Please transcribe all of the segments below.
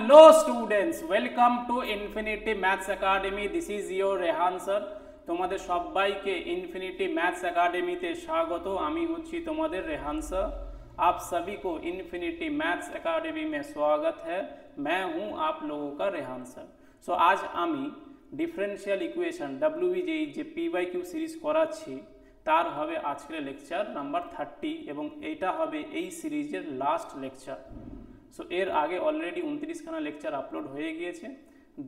Hello students, welcome to Infinity Maths Academy. This is your Rehan sir. তোমাদের সবাইকে infinity maths academy ते स्वागत। আমি হচ্ছি তোমাদের रेहान सर। आप सभी को इन्फिनिटी मैथ्स एकेडमी में स्वागत है। मैं हूं आप लोगों का रेहान सर। सो आज আমি ডিফারেন্সিয়াল ইকুয়েশন WBJE যে PYQ সিরিজ করাচ্ছি তার হবে আজকের লেকচার নাম্বার 30 এবং এইটা হবে এই সিরিজের লাস্ট লেকচার। সো এর আগে অলরেডি 29খানা লেকচার আপলোড হয়ে গিয়েছে।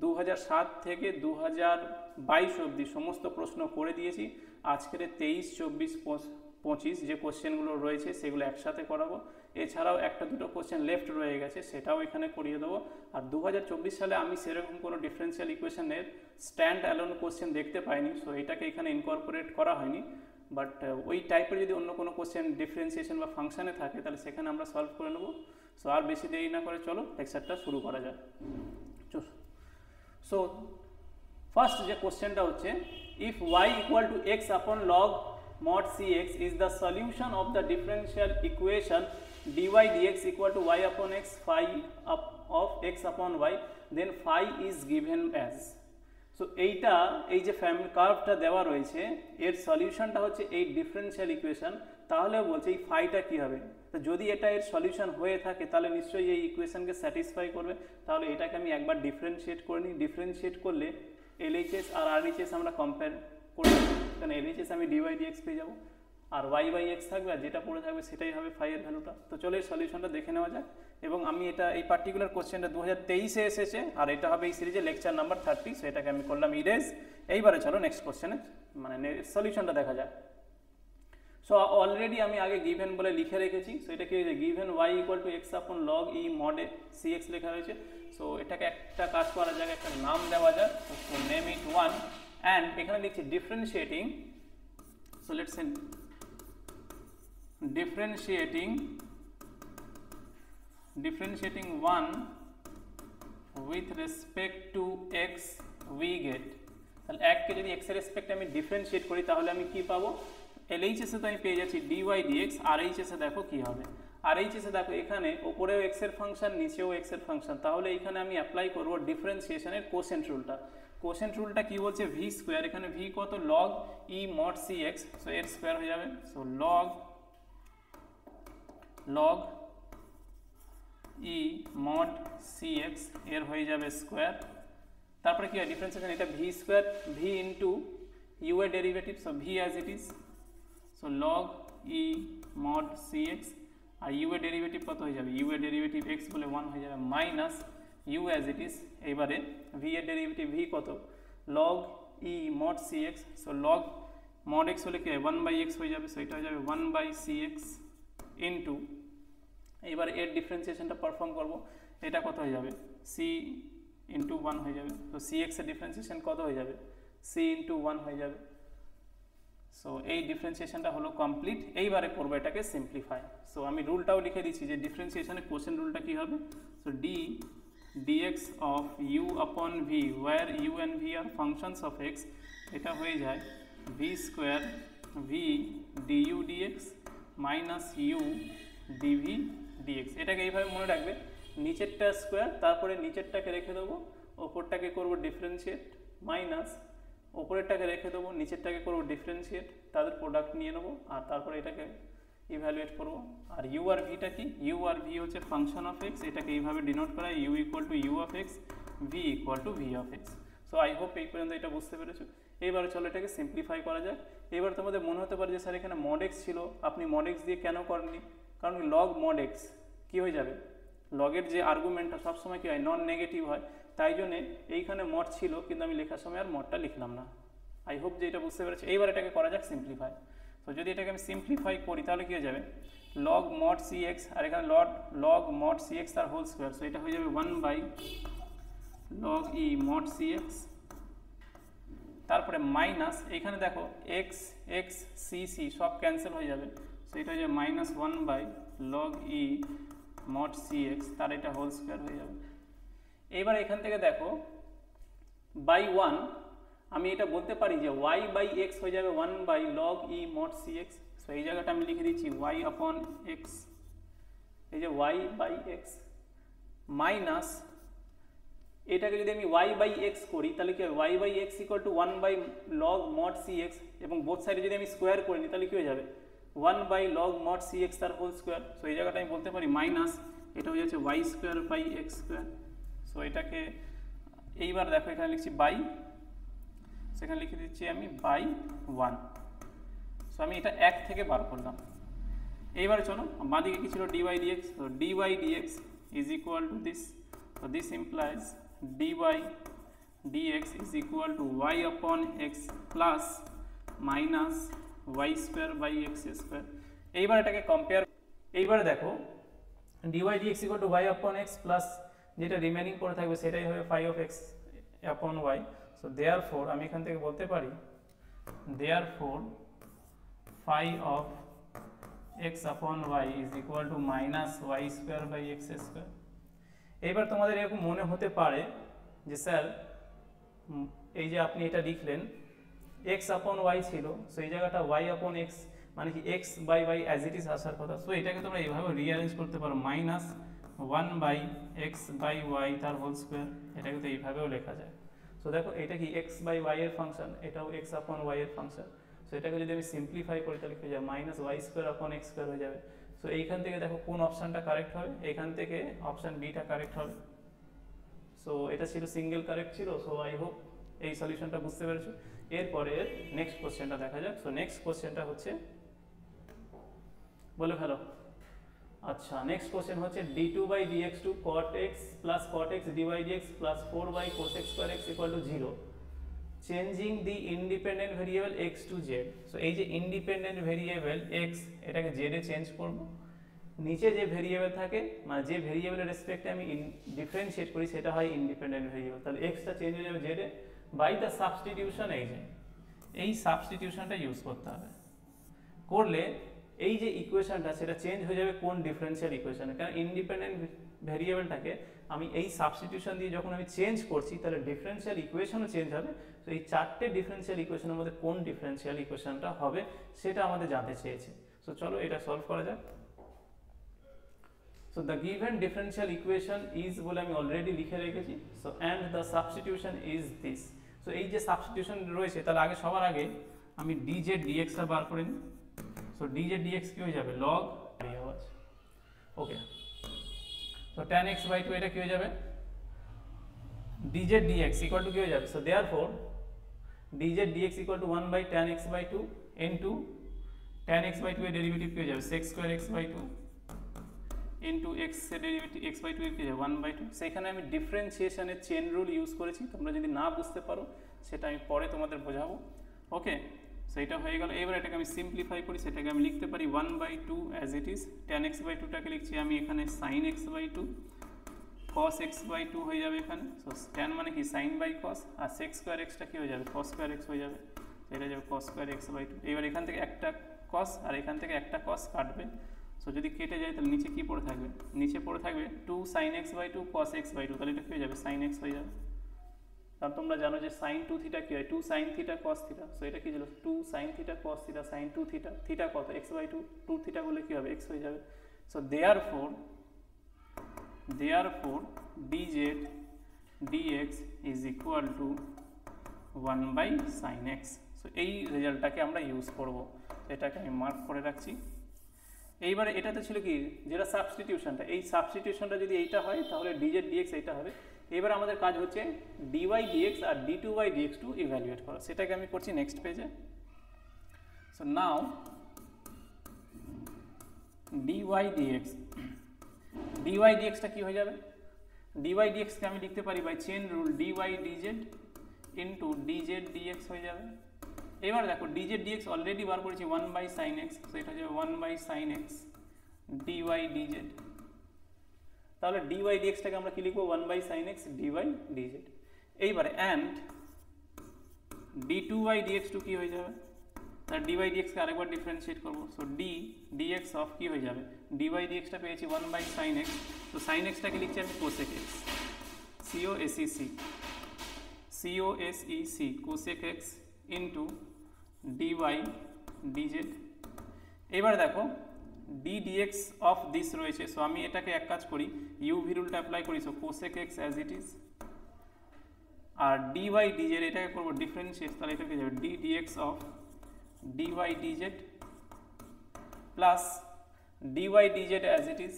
2007 থেকে 2022 অবধি সমস্ত প্রশ্ন করে দিয়েছি। আজকের 23, 24, 25 যে কোশ্চেনগুলো রয়েছে সেগুলো একসাথে করাবো। এছাড়াও একটা দুটো কোশ্চেন লেফট রয়ে গেছে সেটাও এখানে করিয়ে দেবো। আর 2024 সালে আমি সেরকম কোনো ডিফারেন্সিয়াল ইকুয়েশনের স্ট্যান্ড অ্যালোন কোশ্চেন দেখতে পাইনি, সো এটাকে এখানে ইনকর্পোরেট করা হয়নি। বাট ওই টাইপের যদি অন্য কোনো কোশ্চেন ডিফারেন্সিয়েশন বা ফাংশনে থাকে তাহলে সেখানে আমরা সলভ করে নেবো। সো আর বেশি দেরি না করে চলো লেকচারটা শুরু করা যায়। সো ফার্স্ট যে কোশ্চেনটা হচ্ছে, if y equal to x আপন log mod cx is the solution of the differential equation dy dx equal to y upon x phi of x upon y, then phi is given as. So এইটা এই যে family কার্ভটা দেওয়া রয়েছে এর সলিউশনটা হচ্ছে এই ডিফারেন্সিয়াল ইকুয়েশন। তাহলে বলছে এই ফাইটা কি হবে, তো যদি এটা এর সলিউশন হয়ে থাকে তাহলে নিশ্চয়ই এই ইকুয়েশনকে স্যাটিসফাই করবে। তাহলে এটাকে আমি একবার ডিফারেন্সিয়েট করে নিই। ডিফারেন্সিয়েট করলে LHS আর RHS আমরা কম্পেয়ার করে নেব, কারণ LHS আমি dy dx পেয়ে যাবো আর y বাই x থাকবে আর যেটা পড়ে থাকবে সেটাই হবে ফাই এর ভ্যালুটা। তো চলো এই সলিউশনটা দেখে নেওয়া যাক। এবং আমি এটা এই পার্টিকুলার কোশ্চেনটা 2023-এ এসেছে আর এটা হবে এই সিরিজে লেকচার নাম্বার 30। সো এটাকে আমি করলাম ইরেজ। এইবারে চলো নেক্সট কোশ্চেনে মানে সলিউশনটা দেখা যাক। সো অলরেডি আমি আগে গিভেন বলে লিখে রেখেছি। সো এটা কি হয়েছে, given y equal to x আপন log e mod cx লেখা রয়েছে। সো এটাকে একটা কাজ করা যাক, একটা নাম দেওয়া যাক। সো নেম ইট 1 অ্যান্ড এখানে লিখছি differentiating. So let's say differentiating 1 with respect to x we get। তাহলে এককে যদি x এর রেসপেক্টে আমি ডিফারেন্সিয়েট করি তাহলে আমি কি পাবো, LHS এ তো আমি পেয়ে যাচ্ছি dy dx। RHS এ দেখো কি হবে, RHS এ দেখো এখানে উপরেও x এর ফাংশন নিচেও x এর ফাংশন। তাহলে এখানে আমি অ্যাপ্লাই করব ডিফারেন্সিয়েশনের কোসেন্ট রুলটা। কোসেন্ট রুলটা কি বলছে, v স্কয়ার, এখানে v কত log e mod cx, so এর স্কয়ার হয়ে যাবে। So log e mod cx এর হয়ে যাবে স্কয়ার। তারপরে কি হয়, ডিফারেন্সিয়েশন এটা v square, v into u এর derivative, so v as it is. So log e mod cx আর u এর ডেরিভেটিভ কত হয়ে যাবে, u এর ডেরিভেটিভ x বলে 1 হয়ে যাবে minus u as it is. এবারে v এর ডেরিভেটিভ v কত log e mod cx, so log mod x হলে কি হয় 1/x হয়ে যাবে। সো এটা হয়ে যাবে 1/cx ইনটু, এবার এর ডিফারেন্সিয়েশনটা পারফর্ম করব, এটা কত হয়ে যাবে c ইনটু 1 হয়ে যাবে। তো cx এর ডিফারেন্সিয়েশন কত হয়ে যাবে, c ইনটু 1 হয়ে যাবে। সো এই ডিফারেন্সিয়েশনটা হলো কমপ্লিট। এইবারে করবো এটাকে সিম্পলিফাই। সো আমি রুলটাও লিখে দিচ্ছি যে ডিফারেন্সিয়েশনের কোশ্চেন রুলটা কি হবে। So dx of u upon v where u and v আর ফাংশনস অফ x, এটা হয়ে যায় v square v du dx minus u dv dx। এটাকে এইভাবে মনে রাখবে, নিচেরটা স্কোয়ার তারপরে নিচেরটাকে রেখে দেবো, ওপরটাকে করবো ডিফারেন্সিয়েট মাইনাস ওপরেরটাকে রেখে দেবো, নিচেরটাকে করবো ডিফারেন্সিয়েট, তাদের প্রোডাক্ট নিয়ে নেবো আর তারপরে এটাকে ইভ্যালুয়েট করবো। আর ইউ আর ভিটা কি, ইউ আর ভি হচ্ছে ফাংশন অফ এক্স, এটাকে এইভাবে ডিনোট করা U equal to U of X, V equal to V of X. So I hope এই পর্যন্ত এটা বুঝতে পেরেছো। এইবারে চলো এটাকে সিম্পলিফাই করা যাক। এবার তোমাদের মনে হতে পারে যে স্যার এখানে মড এক্স ছিল, আপনি মড এক্স দিয়ে কেন করেননি, কারণ লগ মড এক্স কী হয়ে যাবে, লগের যে আর্গুমেন্টটা সবসময় কী হয় নন নেগেটিভ হয়, তাই জন্যে এইখানে মড ছিল কিন্তু আমি লেখার সময় আর মডটা লিখলাম না। আই হোপ যে এটা বুঝতে পেরেছি। এইবার এটাকে করা যাক সিম্পলিফাই। তো যদি এটাকে আমি সিম্পলিফাই করি তাহলে কী হয়ে যাবে, লগ মড cx আর এখানে লগ মড cx তার হোল স্কোয়ার, সো এটা হয়ে যাবে 1/log e mod cx। তারপরে মাইনাস এখানে দেখো x x c c সব ক্যান্সেল হয়ে যাবে, সো এটা হয়ে যাবে minus 1/log e mod cx তার এটা হোল স্কোয়ার হয়ে যাবে। এইবার এখান থেকে দেখো বাই 1 আমি এটা বলতে পারি যে y বাই x হয়ে যাবে 1/log e mod cx। So এই জায়গাটা আমি লিখে দিচ্ছি y আপন x, এই যে y বাই x মাইনাস এটাকে যদি আমি y/x করি তাহলে কি হবে y/x = 1 log mod cx এবং বোথ সাইডে যদি আমি স্কোয়ার করে নিই তাহলে কি হয়ে যাবে 1 log mod cx তার হোল স্কোয়ার। সো এই জায়গাটা আমি বলতে পারি মাইনাস এটা হয়ে যাচ্ছে y²/x²। সো এটাকে এইবার দেখো এখানে লিখছি বাই, সেখানে লিখে দিচ্ছি আমি বাই 1। সো আমি এটা 1 থেকে বার করলাম। এইবার চলো বাঁদিকে কি ছিল dy/dx, তো dy/dx is equal to this, so this implies dy/dx is equal to y/x plus minus y²/x²। এইবার এটাকে কম্পেয়ার, এইবার দেখো dy/dx equal to y/x plus যেটা রিমেনিং করে থাকবে সেটাই হবে phi(x/y)। সো therefore আমি এখান থেকে বলতে পারি therefore phi(x/y) is equal to minus y²/x²। এইবার তোমাদের এরকম মনে হতে পারে যে স্যার এই যে আপনি এটা লিখলেন x/y ছিল, সো এই জায়গাটা y/x মানে কি x/y অ্যাজ ইট ইজ আসার কথা। সো এটাকে তোমরা এইভাবে রিঅ্যারেঞ্জ করতে পারো মাইনাস 1/x/y তার হোল স্কোয়ার, এটাকে তো এইভাবেও লেখা যায়। সো দেখো এটা কি x/y এর ফাংশন, এটাও x/y এর ফাংশন। সো এটাকে যদি আমি সিম্পলিফাই করি তাহলে হয়ে যাবে মাইনাস y²/x² হয়ে যাবে। সো এইখান থেকে দেখো কোন অপশানটা কারেক্ট হবে, এখান থেকে অপশান বিটা কারেক্ট হবে। সো এটা ছিল সিঙ্গেল কারেক্ট ছিল। সো আই হোপ এই সলিউশনটা বুঝতে পেরেছো। এরপরে নেক্সট কোশ্চেনটা দেখা যাক। সো নেক্সট কোশ্চেনটা হচ্ছে, বলে ফেলো। আচ্ছা নেক্সট কোশ্চেন হচ্ছে d2/dx cot x plus cot x dy/dx plus 4/cos x² equal to 0 changing the independent variable x to z। So এই যে ইন্ডিপেন্ডেন্ট ভেরিয়েবল x, এটাকে z এ চেঞ্জ করব। নিচে যে ভেরিয়েবল থাকে মানে যে ভেরিয়েবলের রেসপেক্টে আমি ডিফারেন্সিয়েট করি সেটা হয় ইন্ডিপেন্ডেন্ট ভেরিয়েবল, তাহলে x টা চেঞ্জ হয়ে যাবে z এ বাই দ্য সাবস্টিটিউশন। এই সাবস্টিটিউশনটা ইউজ করতে হবে, করলে এই যে ইকুয়েশনটা সেটা চেঞ্জ হয়ে যাবে কোন ডিফারেন্সিয়াল ইকুয়েশনে, কারণ ইন্ডিপেন্ডেন্ট ভেরিয়েবলটাকে আমি এই সাবস্টিটিউশন দিয়ে যখন আমি চেঞ্জ করছি তাহলে ডিফারেন্সিয়াল ইকুয়েশনও চেঞ্জ হবে। তো এই চারটে ডিফারেন্সিয়াল ইকুয়েশনের মধ্যে কোন ডিফারেন্সিয়াল ইকুয়েশনটা হবে সেটা আমাদের জানতে চেয়েছে। সো চলো এটা সলভ করা যাক। So the given differential equation is বলে আমি অলরেডি লিখে রেখেছি। So and the substitution is this. So এই যে সাবস্টিটিউশন রয়েছে তাহলে আগে সবার আগে আমি dz/dx টা বার করে নিই। সো dz/dx কি হয়ে যাবে log ওকে। সো tan x/2 এটা কি হয়ে যাবে dz/dx ইকুয়াল টু কি হয়ে যাবে, so therefore dz/dx equal to 1/tan x/2 into tan x/2 এর ডেরিভেটিভ কি হয়ে যাবে sec² x/2 ইনটু x এর ডেরিভেটিভ x/2 এর কি হয়ে যাবে 1/2। সেখানে আমি ডিফারেন্সিয়েশনের চেন রুল ইউজ করেছি, তোমরা যদি না বুঝতে পারো সেটা আমি পরে তোমাদের বোঝাবো। ওকে সেটা হয়ে গেল। এবার এটাকে আমি সিম্পলিফাই করি, সেটাকে আমি লিখতে পারি 1/2 as it is. tan x/2 টাকে লিখছি আমি এখানে sin x/2 cos x/2 হয়ে যাবে এখানে। সো tan মানে কি sin বাই cos, আর sec² x টা কি হয়ে যাবে cos² x হয়ে যাবে, এটা যাবে cos² x/2। এবার এখান থেকে একটা cos আর এখান থেকে একটা cos কাটবে। সো যদি কেটে যায় তাহলে নিচে কি পড়ে থাকবে, নিচে পড়ে থাকবে 2 sin x/2 cos x/2, তাহলে এটা কি হয়ে যাবে sin x হয়ে যাবে। কারণ তোমরা জানো যে sin 2θ কি হয় 2 sin θ cos θ। সো এটা কি ছিল 2 sin θ cos θ sin 2θ, θ কত x/2, 2θ করলে কি হবে x হয়ে যাবে। So therefore dz/dx is equal to 1/sin x। So এই রেজাল্টটাকে আমরা ইউজ করব, এটাকে আমি মার্ক করে রাখছি। এইবারে এটাতে ছিল কি যেটা সাবস্টিটিউশনটা, এই সাবস্টিটিউশনটা যদি এইটা হয় তাহলে dz/dx এইটা হবে। এবার আমাদের কাজ হচ্ছে dy/dx আর d2/dx ইভ্যালুয়েট করা, সেটাকে আমি করছি নেক্সট পেজে। সো নাও dy/dx টা কি হয়ে যাবে, dy/dx কে আমি লিখতে পারি by chain rule dy/dz into dz/dx হয়ে যাবে। এবার দেখো dz/dx অলরেডি বার করেছি 1/sin x, সো এটা হয়ে যাবে 1/sin x dy/dz। তাহলে dy/dx টাকে আমরা কি লিখবো 1/sin x dy/dz। এইবারে and d2/dx কি হয়ে যাবে, তাহলে dy/dx কে আরেকবার ডিফারেন্সিয়েট করব। সো dx অফ কি হয়ে যাবে dy/dx টা পেয়েছি 1/sin x, তো sin x টাকে লিখছি আমি cosec x cosec x into dy/dz। এবার দেখো ddx অফ দিস রয়েছে, সো আমি এটাকে এক কাজ করি uv রুলটা অ্যাপ্লাই করি। So cosec x as it is আর dy dz এটাকে করব ডিফারেন্সিয়েট, তাহলে এটা কি যাবে d dx of dy dz plus dy dz as it is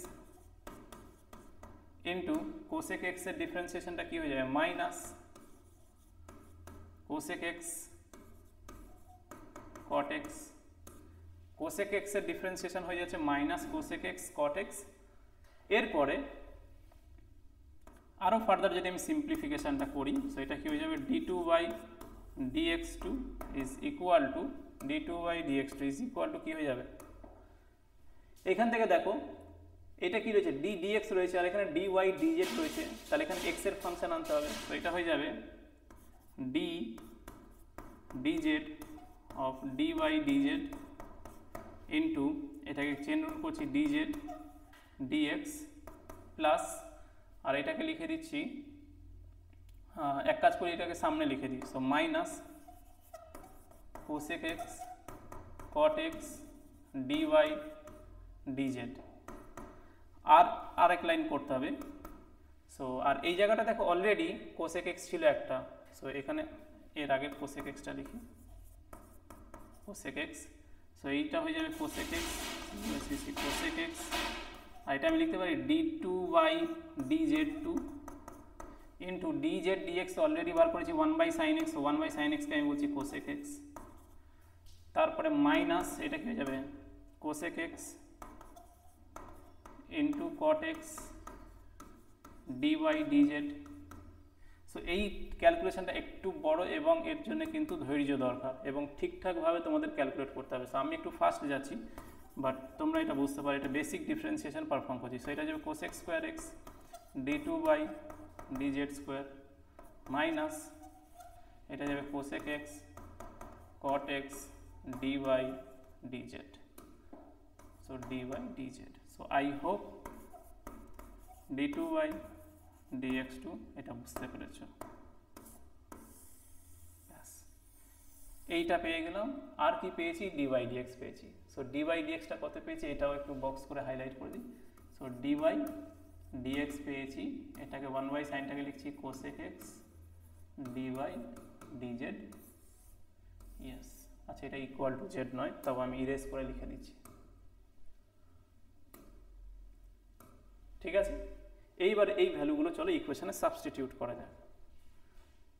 into cosec x এর ডিফারেন্সিয়েশনটা কি হয়ে যাবে minus cosec x cot x, cosec x এর ডিফারেন্সিয়েশন হয়ে যাচ্ছে minus cosec x cot x। এরপরে আরো ফার্দার যদি আমি সিম্পলিফিকেশনটা করি, সো এটা কি হয়ে যাবে d2/dx2 is equal two d2/dx2 is equal two কি হয়ে যাবে, এখান থেকে দেখো এটা কি রয়েছে d dx রয়েছে আর এখানে dy dz রয়েছে, তাহলে এখানে x এর ফাংশন আনতে হবে। তো এটা হয়ে যাবে d dz of dy dz into এটাকে চেন রুল করছি dz dx প্লাস, আর এটাকে লিখে দিচ্ছি এক কাজ করি এটাকে সামনে লিখে দিই, so minus cosec x cot x dy dz। আর আরেক লাইন করতে হবে, সো আর এই জায়গাটা দেখো অলরেডি কোসেক x ছিল একটা, সো এখানে এর আগের কোসেক xটা লিখি কোসেক x, সো এইটা হয়ে যাবে কোসেক x কোসেক x, আর এটা আমি লিখতে পারি d2/dz2 into dz dx already বার করেছি 1/sin x, 1/sin x কে আমি বলছি কোসেক x, তারপরে মাইনাস এটা কি হয়ে যাবে cosec x into cot x dy dz। So এই ক্যালকুলেশনটা একটু বড় এবং এর জন্য কিন্তু ধৈর্য দরকার এবং ঠিকঠাকভাবে তোমাদের ক্যালকুলেট করতে হবে। সো আমি একটু ফাস্ট যাচ্ছি, বাট তোমরা এটা বুঝতে পারো এটা বেসিক ডিফারেন্সিয়েশন পারফর্ম করছি। সো এটা যাবে cosec square x d2/dz2 minus এটা যাবে cosec x cot x dy dz, so dy dz। so I hope d2/dx2 এটা বুঝতে পেরেছো। এইটা পেয়ে গেলাম, আর কি পেয়েছি dy dx পেয়েছি। সো dy dx টা কত পেয়েছি এটাও একটু বক্স করে হাইলাইট করে দিই। সো dy dx পেয়েছি, এটাকে 1/sinটাকে লিখছি cosec x dy dz, yes. আচ্ছা এটা ইকুয়াল টু জেড নয়, তবে আমি ইরেজ করে লিখে দিচ্ছি, ঠিক আছে। এইবারে এই ভ্যালুগুলো চলো ইকুয়েশনে সাবস্টিটিউট করা যায়।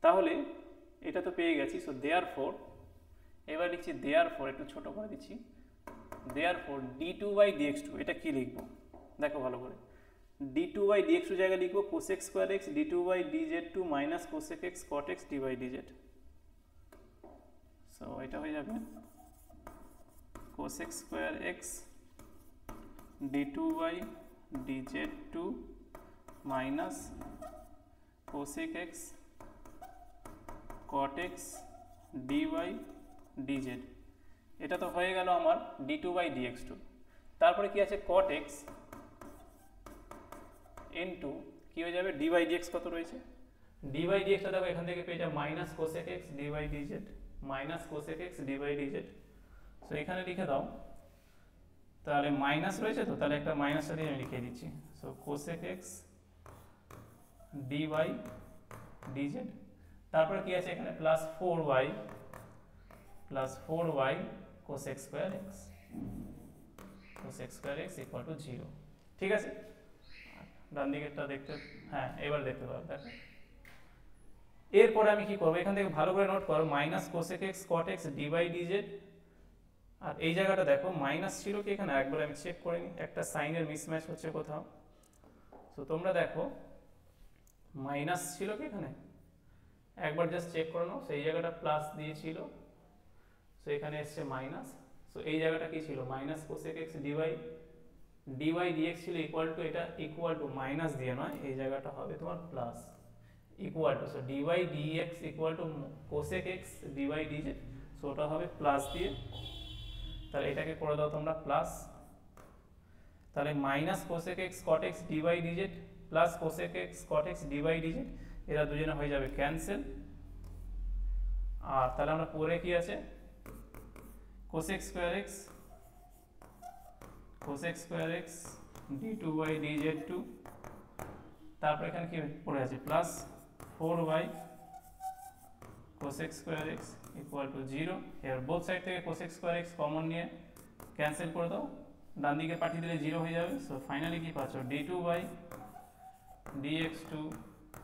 তাহলে এটা তো পেয়ে গেছি, সো দেয়ারফর এবার লিখছি দেয়ারফর, একটু ছোট করে দিচ্ছি, দেয়ারফর d2/dx2 এটা কি লিখবো দেখো ভালো করে, d2/dx2 জায়গায় লিখবো cosec square x d2/dz2 minus cosec x cot x dy dz। So এটা হয়ে যাবে cosec square x d2/dz2 minus cosec x cot x dy dz। এটা তো হয়ে গেল আমার d2/dx2। তারপরে কি আছে cot x ইনটু কি হয়ে যাবে dy/dx কত রয়েছে, dy/dx টা দেখো এখান থেকে পেয়ে যাবে minus cosec x dy dz minus cosec x dy dz। So এখানে লিখে দাও, তাহলে মাইনাস রয়েছে তো, তাহলে একটা মাইনাসটা দিয়ে আমি লিখে দিচ্ছি। So cosec x dy dz, তারপর কি আছে এখানে plus 4y cosec square x equal two 0, ঠিক আছে। ডান দিকেরটা দেখতে, হ্যাঁ এবার দেখতে পাবো দেখো। এরপরে আমি কি করবো, এখান থেকে ভালো করে নোট করো minus cosec x cot x dy dz, আর এই জায়গাটা দেখো মাইনাস ছিল কি এখানে, একবার আমি চেক করে নিই, একটা সাইনের মিসম্যাচ হচ্ছে কোথাও। তো তোমরা দেখো মাইনাস ছিল কি এখানে, একবার জাস্ট চেক করে নাও। সেই জায়গাটা প্লাস দিয়েছিল, সো এখানে এসছে মাইনাস। সো এই জায়গাটা কি ছিল minus cosec x dy dx ছিল ইকুয়াল টু, এটা ইকুয়াল টু মাইনাস দিয়ে নয়, এই জায়গাটা হবে তোমার plus equal to, so dy dx equal to cosec x dy dz, so ওটা হবে প্লাস দিয়ে। তাহলে এটাকে করে দাও তোমরা প্লাস, তাহলে minus cosec x cot x dy dz plus cosec x cot x dy dz, এরা দুজনে হয়ে যাবে ক্যান্সেল। আর তাহলে আমরা পরে কি আছে cosec স্কয়ার x d2/dz2, তারপর এখানে কি পড়ে আছে plus 4y cosec square x equal to 0। এবার বোথ সাইড থেকে cosec square x কমন নিয়ে ক্যান্সেল করে দাও, ডান দিকে পাঠিয়ে দিলে 0 হয়ে যাবে। সো ফাইনালি কি পাচ্ছ d2/dx2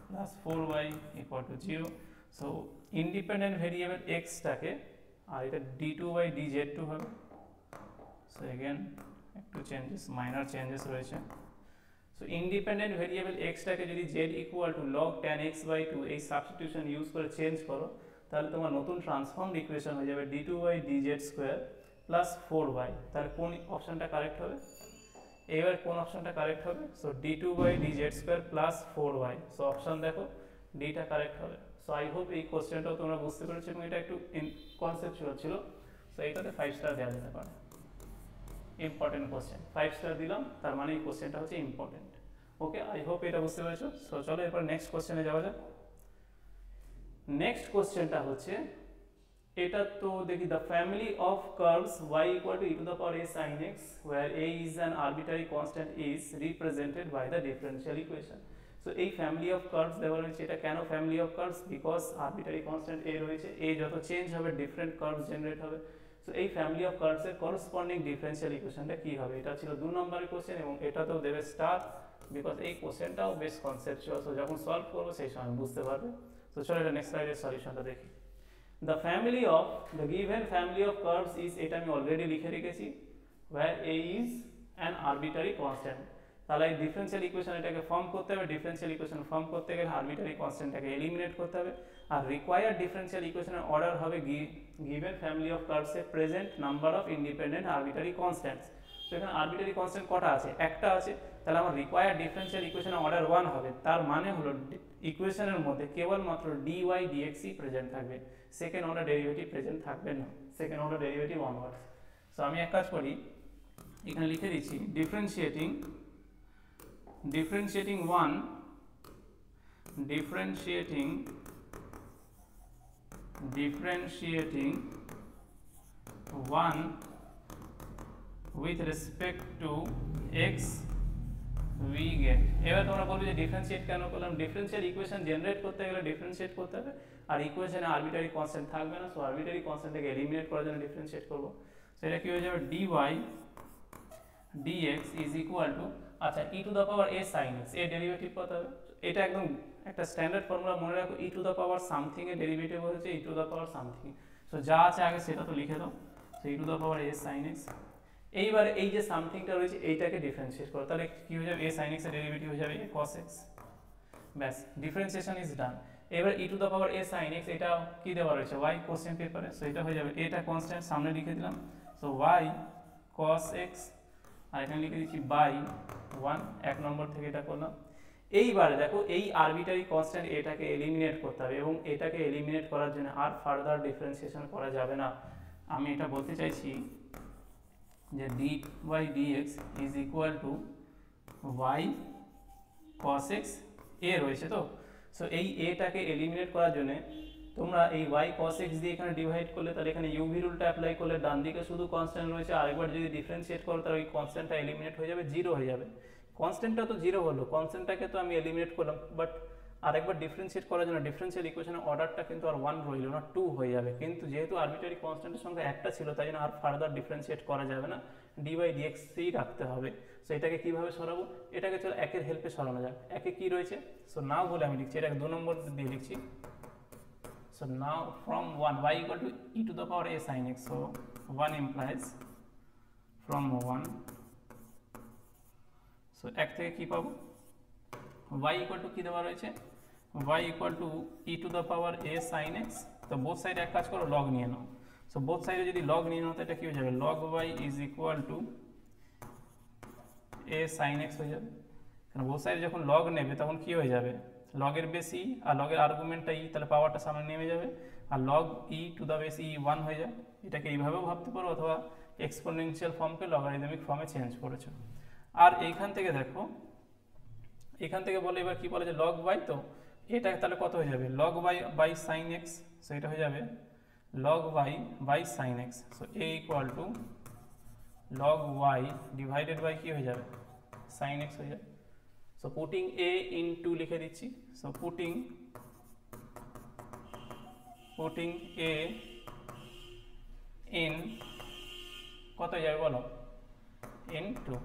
plus 4y equal to 0। So independent variable x টাকে, আর এটা d2/dz2 হবে। সো এগেন একটু চেঞ্জেস, মাইনর চেঞ্জেস রয়েছে। সো ইন্ডিপেন্ডেন্ট ভেরিয়েবল x টাকে যদি z equal to log tan x/2 এই সাবস্টিটিউশন ইউজ করে চেঞ্জ করো, তাহলে তোমার নতুন ট্রান্সফর্মড ইকুয়েশন হয়ে যাবে d2/dz2 প্লাস 4y। তাহলে কোন অপশনটা কারেক্ট হবে? এবার কোন অপশনটা কারেক্ট হবে? So d2/dz2 plus 4y। So option দেখো, ডিটা কারেক্ট হবে। সো আই হোপ এই কোশ্চেনটাও তোমরা বুঝতে পেরেছো এবং এটা একটু কনসেপচুয়াল ছিল। সো এইটাতে 5 স্টার দেওয়া যেতে পারে। ইম্পর্টেন্ট কোশ্চেন, 5 স্টার দিলাম, তার মানে এই কোশ্চেনটা হচ্ছে ইম্পর্টেন্ট। ওকে, আই হোপ এটা বুঝতে পেরেছো। সো চলো এরপর নেক্সট কোশ্চেনে যাওয়া যাক। নেক্সট কোশ্চেনটা হচ্ছে, এটা তো দেখি, the family of curves y equal to e to the power a sin x where a is an arbitrary constant is represented by the differential equation। So এই ফ্যামিলি অফ কার্ভস দেওয়া রয়েছে। এটা কেন family of curves? Because arbitrary constant a রয়েছে, a যত change হবে different curves generate হবে। So এই ফ্যামিলি অফ কার্ভস এর করসপন্ডিং ডিফারেন্সিয়াল ইকুয়েশনটা কি হবে? এটা ছিল 2 নম্বরের কোশ্চেন এবং এটাতেও দেবে স্টার, বিকজ এই কোশ্চেনটাও বেশ কনসেপচুয়াল। সো যখন সলভ করবো সেই সময় বুঝতে পারবে। তো চলো এটা নেক্সট স্লাইডের সলিউশনটা দেখি। The family of the given family of curves is, এটা আমি অলরেডি লিখে রেখেছি, where a is an arbitrary constant। তাহলে এই ডিফারেন্সিয়াল ইকুয়েশন এটাকে ফর্ম করতে হবে। ডিফারেন্সিয়াল ইকুয়েশন ফর্ম করতে গেলে আরবিটারি কনস্ট্যান্টটাকে এলিমিনেট করতে হবে। আর রিকোয়ার্ড ডিফারেন্সিয়াল ইকুয়েশনের অর্ডার হবে গিভেন ফ্যামিলি অফ কার্ভস এর present number of independent arbitrary constants. তো এখানে আরবিটারি কনস্ট্যান্ট কটা আছে? একটা আছে। তাহলে আমার রিকোয়ার্ড ডিফারেন্সিয়াল ইকুয়েশনের অর্ডার 1 হবে। তার মানে হলো ইকুয়েশনের মধ্যে কেবলমাত্র dy dx প্রেজেন্ট থাকবে, সেকেন্ড অর্ডার ডেরিভেটিভ প্রেজেন্ট থাকবে না, second order derivative onwards. So আমি এক কাজ করি, এখানে লিখে দিচ্ছি differentiating 1 with respect to x we get। এবার তোমরা বলবে যে ডিফারেন্সিয়েট কেন করলাম? ডিফারেন্সিয়াল ইকুয়েশন জেনারেট করতে গেলে ডিফারেন্সিয়েট করতে হবে, আর ইকুয়েশনে আরবিটারি কনস্ট্যান্ট থাকবে না। সো আরবিটারি কনস্ট্যান্টকে এলিমিনেট করার জন্য ডিফারেন্সিয়েট করব। সো এটা কি হয়ে যাবে? dy dx is equal to, আচ্ছা, e to the power a sin x এর ডেরিভেটিভ কত হবে? এটা একদম একটা স্ট্যান্ডার্ড ফর্মুলা, মনে রাখো, e to the power something এর ডেরিভেটিভ হচ্ছে e to the power something. So যা আছে আগে সেটা তো লিখে দাও। So e to the power a sin x। এইবার এই যে সামথিংটা রয়েছে এইটাকে ডিফারেন্সিয়েট করো, তাহলে কি হয়ে যাবে? a sin x এর ডেরিভেটিভ হয়ে যাবে a cos x। ব্যাস, ডিফারেন্সিয়েশন ইজ ডান। এবার e to the power a sin x, এটা কি দেওয়া রয়েছে? y কোশ্চেন পেপারে। সো এটা হয়ে যাবে, এটা কনস্ট্যান্ট সামনে লিখে দিলাম। সো y cos x, আর এখানে লিখে দিচ্ছি বাই 1, 1 নম্বর থেকে এটা করলাম। এইবারে দেখো, এই আরবিটারি কনস্ট্যান্ট এটাকে এলিমিনেট করতে হবে এবং এটাকে এলিমিনেট করার জন্য আর ফার্দার ডিফারেন্সিয়েশন করা যাবে না। আমি এটা বলতে চাইছি যে dy/dx is equal two y cos x a রয়েছে তো। সো এই এটাকে এলিমিনেট করার জন্য তোমরা এই y cos x দিয়ে এখানে ডিভাইড করলে, তাহলে এখানে u v রুলটা অ্যাপ্লাই করলে ডান দিকে শুধু কনস্ট্যান্ট রয়েছে, আরেকবার যদি ডিফারেন্সিয়েট করো তাহলে ওই কনস্ট্যান্টটা এলিমিনেট হয়ে যাবে, 0 হয়ে যাবে। কনস্ট্যান্টটা তো 0 হলো, কনস্ট্যান্টটাকে তো আমি এলিমিনেট করলাম, বাট আরেকবার ডিফারেন্সিয়েট করার জন্য ডিফারেন্সিয়াল ইকুয়েশনের অর্ডারটা কিন্তু আর 1 রইল না, 2 হয়ে যাবে। কিন্তু যেহেতু আরবিটারি কনস্ট্যান্টের সংখ্যা একটা ছিল, তাই জন্য আর ফার্দার ডিফারেন্সিয়েট করা যাবে না, dy/dx ই রাখতে হবে। সো এটাকে কিভাবে সরাবো? এটাকে চলো একের হেল্পে সরানো যাক। একে কি রয়েছে? সো নাও বলে আমি লিখছি, এটাকে 2 নম্বর দিয়ে লিখছি। So now from 1 y equal to e to the power a sin x, so 1 implies from 1, so এক থেকে কি পাবো? y equal to কি দেওয়া রয়েছে? y equal to e to the power a sin x। তো বোথ সাইডে এক কাজ করো, লগ নিয়ে নাও। সো বোথ সাইডে যদি লগ নিয়ে নাও তো এটা কি হয়ে যাবে? log y is equal to a sin x হয়ে যাবে। কারণ বোথ সাইডে যখন লগ নেবে তখন কি হয়ে যাবে? লগের বেস ই আর লগের আর্গুমেন্টটা ই, তাহলে পাওয়ারটা সামনে নেমে যাবে, আর log e to the base e 1 হয়ে যায়। এটাকে এইভাবেও ভাবতে পারো, অথবা এক্সপোনেনশিয়াল ফর্মকে লগারিদমিক ফর্মে চেঞ্জ করেছো। আর এইখান থেকে দেখো, এখান থেকে বলে এবার কি বলে যে লগ y, তো এটা তাহলে কত হয়ে যাবে? Log y by sine X. So এটা হয়ে যাবে log y by sine X. So a equal to log y divided by কি হয়ে যাবে? সাইন এক্স হয়ে যাবে। So putting a into লিখে দিচ্ছি। So putting putting A in কত যাবে বলো, ইন 2।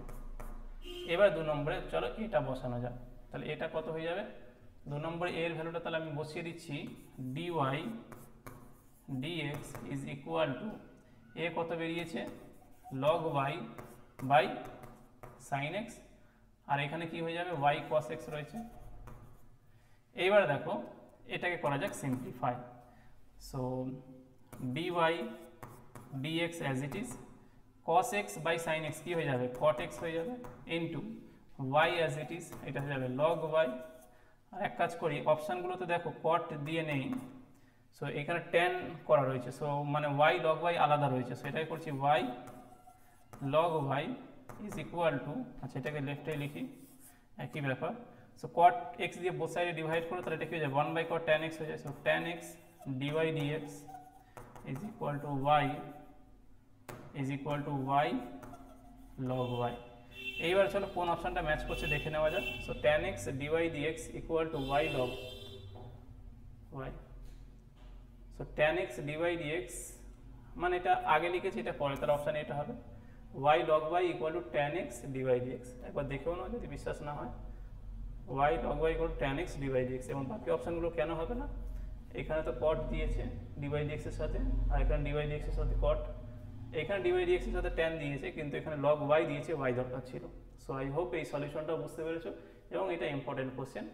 এবার 2 নম্বরে চলো এটা বসানো যাক। তাহলে এটা কত হয়ে যাবে, 2 নম্বরে এর ভ্যালুটা তাহলে আমি বসিয়ে দিচ্ছি dy dx is equal to এ কত বেরিয়েছে log y by sin x, আর এখানে কি হয়ে যাবে y cos x রয়েছে। এইবার দেখো এটাকে করা যাক simplify. So dy dx as it is, cos x by sin x কি হয়ে যাবে cot x হয়ে যাবে, into y as it is, এটা হয়ে যাবে log y। আর এক কাজ করি, অপশানগুলোতে দেখো cot দিয়ে নেই, সো এখানে tan করা রয়েছে, সো মানে y log y আলাদা রয়েছে, সো এটাই করছি y log y is equal two, আচ্ছা এটাকে লেফটে লিখি একই ব্যাপার। সো cot x দিয়ে বোথ সাইডে ডিভাইড করো, তাহলে এটা কি হয়ে যায় 1 বাই cot tan x হয়ে যায়। So tan x dy dx is equal two y is equal two y log y। এইবার চলো কোন অপশনটা ম্যাচ করছে দেখে নেওয়া যাক। So tan x dy dx equal to y log y। So tan x dy dx মানে এটা আগে লিখেছি, এটা পরে, তার অপশানে এটা হবে y log y equal to tan x dy dx। একবার দেখেও না যদি বিশ্বাস না হয়, y log y equal to tan x dy dx। এবং বাকি অপশানগুলো কেন হবে না, এখানে তো cot দিয়েছে dy dx এর সাথে, আর এখানে dy dx এর সাথে cot, এখানে dy dx এর সাথে tan দিয়েছে, কিন্তু এখানে log y দিয়েছে, y দরকার ছিল। সো আই হোপ এই সলিউশনটা বুঝতে পেরেছো, এবং এটা ইম্পর্টেন্ট কোশ্চেন।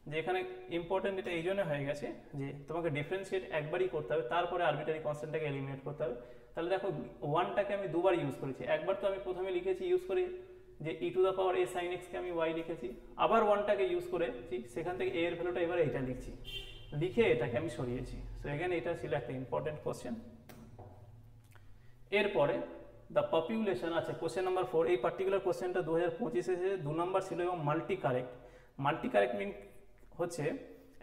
যে এখানে ইম্পর্টেন্ট এটা এই জন্য হয়ে গেছে যে তোমাকে ডিফারেন্সিয়েট একবারই করতে হবে, তারপরে আরবিটারি কনস্ট্যান্টটাকে এলিমিনেট করতে হবে। তাহলে দেখো 1টাকে আমি দুবার ইউজ করেছি, একবার তো আমি প্রথমে লিখেছি ইউজ করি যে e to the power a sin x কে আমি y লিখেছি, আবার 1টাকে ইউজ করেছি, সেখান থেকে a এর ভ্যালুটা এবার এইটা লিখছি, লিখে এটাকে আমি সরিয়েছি। সো এখানে এটা ছিল একটা ইম্পর্টেন্ট কোশ্চেন। এরপরে দ্য পপুলেশন আছে কোশ্চেন নাম্বার 4। এই পার্টিকুলার কোশ্চেনটা 2025 এসে 2 নাম্বার ছিল এবং মাল্টি কারেক্ট। মাল্টি কারেক্ট মিন হচ্ছে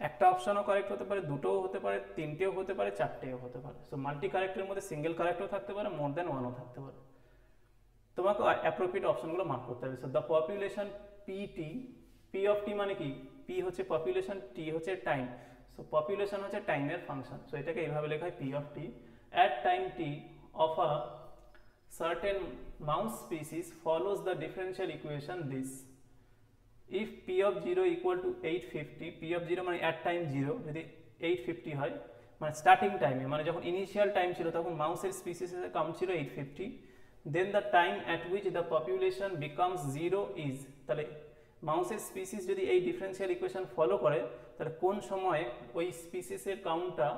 একটা অপশনও কারেক্ট হতে পারে, দুটোও হতে পারে, তিনটেও হতে পারে, চারটেও হতে পারে। সো মাল্টি কারেক্টের মধ্যে সিঙ্গেল কারেক্টও থাকতে পারে, মোর দেন ওয়ানও থাকতে পারে। তোমাকে অ্যাপ্রোপ্রিয়েট অপশনগুলো মার্ক করতে হবে। So the population PT, P of T মানে কি, পি হচ্ছে পপুলেশন, টি হচ্ছে টাইম। সো পপুলেশন হচ্ছে টাইমের ফাংশন, সো এটাকে এইভাবে লেখা হয় P of T. At time T of a certain mouse species follows the differential equation this: if p of 0 equal to 850, p of 0 মানে at time 0 যদি 850 হয়, মানে স্টার্টিং টাইমে, মানে যখন ইনিশিয়াল টাইম ছিল তখন মাউসের স্পিসিসের কাউন্ট ছিল 850, then the time at which the population becomes 0 is, তাহলে মাউসের স্পিসিস যদি এই ডিফারেন্সিয়াল ইকুয়েশন ফলো করে, তাহলে কোন সময়ে ওই স্পিসিসের কাউন্টটা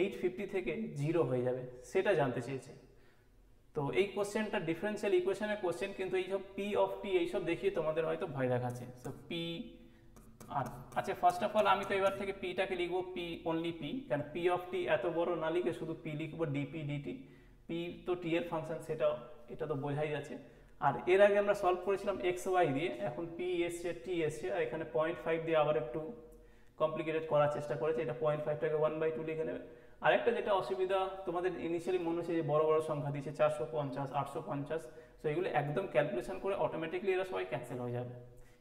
850 থেকে 0 হয়ে যাবে সেটা জানতে চেয়েছে। তো এই কোশ্চেনটা ডিফারেন্সিয়াল ইকুয়েশনের কোশ্চেন, কিন্তু এইসব পি অফ টি এইসব দেখিয়ে তোমাদের হয়তো ভয় দেখাচ্ছে। সো পি আর আচ্ছা, ফার্স্ট অফ অল আমি তো এবার থেকে পিটাকে লিখবো পি অনলি পি, কারণ পি অফ টি এত বড় না লিখে শুধু পি লিখবো, ডিপি ডিটি। পি তো টি এর ফাংশন, সেটা এটা তো বোঝাই যাচ্ছে। আর এর আগে আমরা সলভ করেছিলাম এক্স ওয়াই দিয়ে, এখন পি এসছে টি এসছে, আর এখানে 0.5 দিয়ে আবার একটু কমপ্লিকেটেড করার চেষ্টা করেছে। এটা 0.5টাকে 1/2 লিখে নেবে। আরেকটা যেটা অসুবিধা তোমাদের ইনিশিয়ালি মনে হচ্ছে যে বড় বড় সংখ্যা দিচ্ছে 450, 850, সো এগুলো একদম ক্যালকুলেশন করে অটোমেটিকলি এরা সবাই ক্যান্সেল হয়ে যাবে,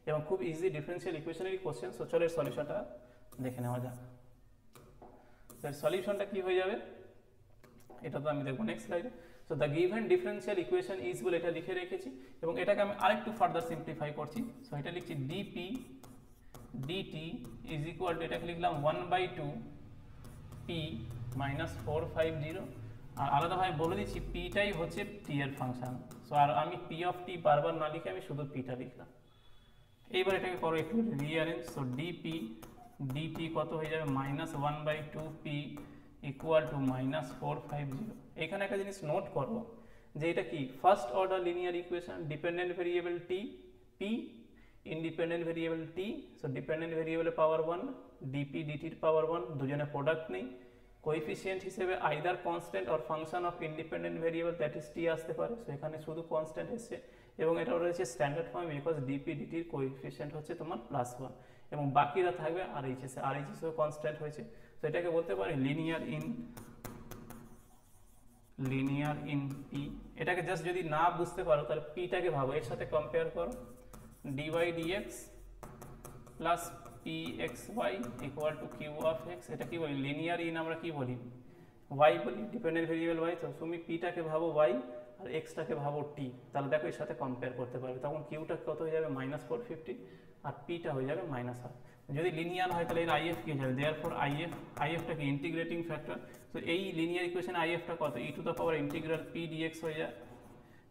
এবং খুব ইজি ডিফারেন্সিয়াল ইকুয়েশনেরই কোশ্চেন। সো চলো এর সলিউশনটা দেখে নেওয়া যাক। এর সলিউশনটা কি হয়ে যাবে এটা তো আমি দেখবো নেক্সট স্লাইডে। So the given differential equation is বলে এটা লিখে রেখেছি, এবং এটাকে আমি আরেকটু ফার্দার সিম্পলিফাই করছি। সো এটা লিখছি D P D T is equal to, এটাকে লিখলাম 1/2 পি মাইনাস 450, আর আলাদাভাবে বলে দিচ্ছি পিটাই হচ্ছে টি এর ফাংশন। সো আর আমি পি অফ টি বারবার না লিখে আমি শুধু পিটা লিখলাম। এইবার এটাকে করো একটু রিঅ্যারেঞ্জ। সো ডিপি ডিটি কত হয়ে যাবে minus 1/2 P equal to minus 450। এখানে একটা জিনিস নোট করো যে এটা কি first order linear equation, dependent variable T, P independent variable T. So dependent ভেরিয়েবলের পাওয়ার 1, ডিপি ডিটির পাওয়ার 1, দুজনে প্রোডাক্ট নেই। কোএফিসিয়েন্ট হিসেবে either constant or function of independent variable that is T আসতে পারে। সো এখানে শুধু কনস্ট্যান্ট এসছে, এবং এটাও রয়েছে স্ট্যান্ডার্ড ফর্ম, বিকজ ডিপি ডিটির কোএফিসিয়েন্ট হচ্ছে তোমার +1, এবং বাকিরা থাকবে আরএইচএস, আরএইচএসও কনস্ট্যান্ট হয়েছে। তো এটাকে বলতে পারি লিনিয়ার ইন পি। এটাকে জাস্ট যদি না বুঝতে পারো তাহলে পিটাকে ভাবো, এর সাথে কম্পেয়ার করো, dy dx plus pxy equal to Q of X. এটা কি বলি লিনিয়ার ইন, আমরা কি বলি ওয়াই বলি, ডিপেন্ডেন্ট ভেরিয়েবল ওয়াই, তো তুমি পিটাকে ভাবো ওয়াই আর এক্সটাকে ভাবো টি, তাহলে দেখো এর সাথে কম্পেয়ার করতে পারবে। তখন কিউটা কত হয়ে যাবে -450 আর পিটা হয়ে যাবে -1/2। যদি লিনিয়ার হয় তাহলে এর আইএফ কি হয়ে যাবে, দেয়ারফর আইএফটা কি ইন্টিগ্রেটিং ফ্যাক্টর, তো এই লিনিয়ার ইকুয়েশন আইএফটা কত e⁻∫ p dx হয়ে যায়।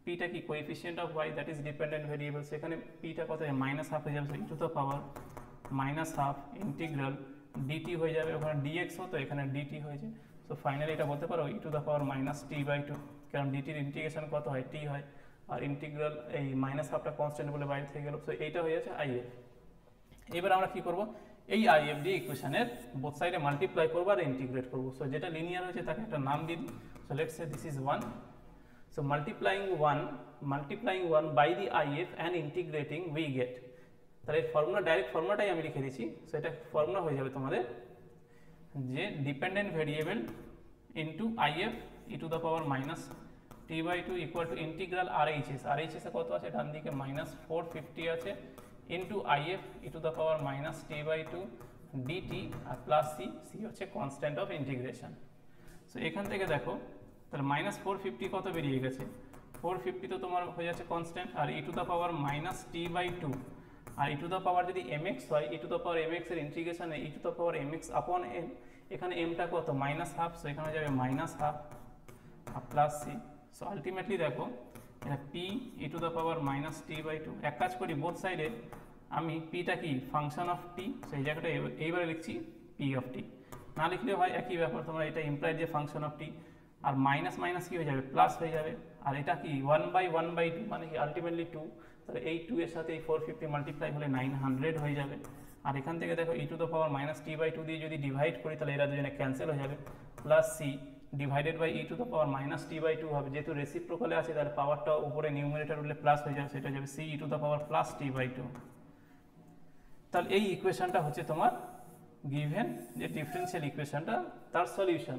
পিটা কি coefficient of Y, that is dependent variable, সেখানে পিটা কত হয় -1/2 হয়ে যাবে, সো e⁻⁻½ ইন্টিগ্রাল dt হয়ে যাবে, ওখানে dx হতো এখানে dt হয়ে যায়। সো ফাইনালি এটা বলতে পারো e⁻−t/2, কারণ ডিটির ইন্টিগ্রেশন কত হয়, টি হয়, আর ইন্টিগ্রাল এই -1/2টা কনস্ট্যান্ট বলে বাইরে থেকে গেল, সো এইটা হয়ে যাচ্ছে আইএফ। এবার আমরা কি করব, এই আইএফ দিয়ে ইকুয়েশনের বোথ সাইডে মাল্টিপ্লাই করবো আর ইন্টিগ্রেট করবো। সো যেটা লিনিয়ার হয়েছে তাকে একটা নাম দিই, so let's say this is 1। So multiplying 1 by the IF and integrating we get, তাহলে ফর্মুলা ডাইরেক্ট ফর্মুলাটাই আমি লিখে দিচ্ছি। সো এটা ফর্মুলা হয়ে যাবে তোমাদের যে dependent variable into IF e⁻−t/2 equal to integral RHS, RHS এ কত আছে ডান দিকে -450 আছে, ইন্টু আইএফ e⁻−t/2 dt আর প্লাস সি হচ্ছে কনস্ট্যান্ট অফ ইন্টিগ্রেশন। সো এখান থেকে দেখো তাহলে -450 কত বেরিয়ে গেছে, 450 তো তোমার হয়ে যাচ্ছে কনস্ট্যান্ট, আর e⁻−t/2 আর e⁻ যদি mx হয়, e⁻mx এর ইন্টিগ্রেশনে e⁻mx আপন m, এখানে mটা কত -1/2, সো এখানে যাবে -1/2 আর প্লাস সি। সো আলটিমেটলি দেখো এটা p e⁻−t/2, এক কাজ করি বোথ সাইডে আমি পিটা কি ফাংশন অফ টি, সো এই জায়গাটা এইবারে লিখছি p অফ টি, না লিখলেও হয় একই ব্যাপার, তোমরা এটা ইমপ্লাইড যে ফাংশন অফ টি, আর মাইনাস মাইনাস কি হয়ে যাবে প্লাস হয়ে যাবে, আর এটা কি 1/1/2 মানে কি আলটিমেটলি 2, তাহলে এই 2 এর সাথে এই 450 মাল্টিপ্লাই হলে 900 হয়ে যাবে। আর এখান থেকে দেখো e⁻−t/2 দিয়ে যদি ডিভাইড করি তাহলে এরা দুজনে ক্যান্সেল হয়ে যাবে, plus C divided by e⁻−t/2 হবে, যেহেতু রেসিপ্রোকালে আছে তাহলে পাওয়ারটা উপরে নিউমারেটর উঠলে প্লাস হয়ে যাবে, সেটা যাবে c e⁻+t/2। তাহলে এই ইকুয়েশনটা হচ্ছে তোমার গিভেন যে ডিফারেনশিয়াল ইকুয়েশনটা, তার সলিউশন।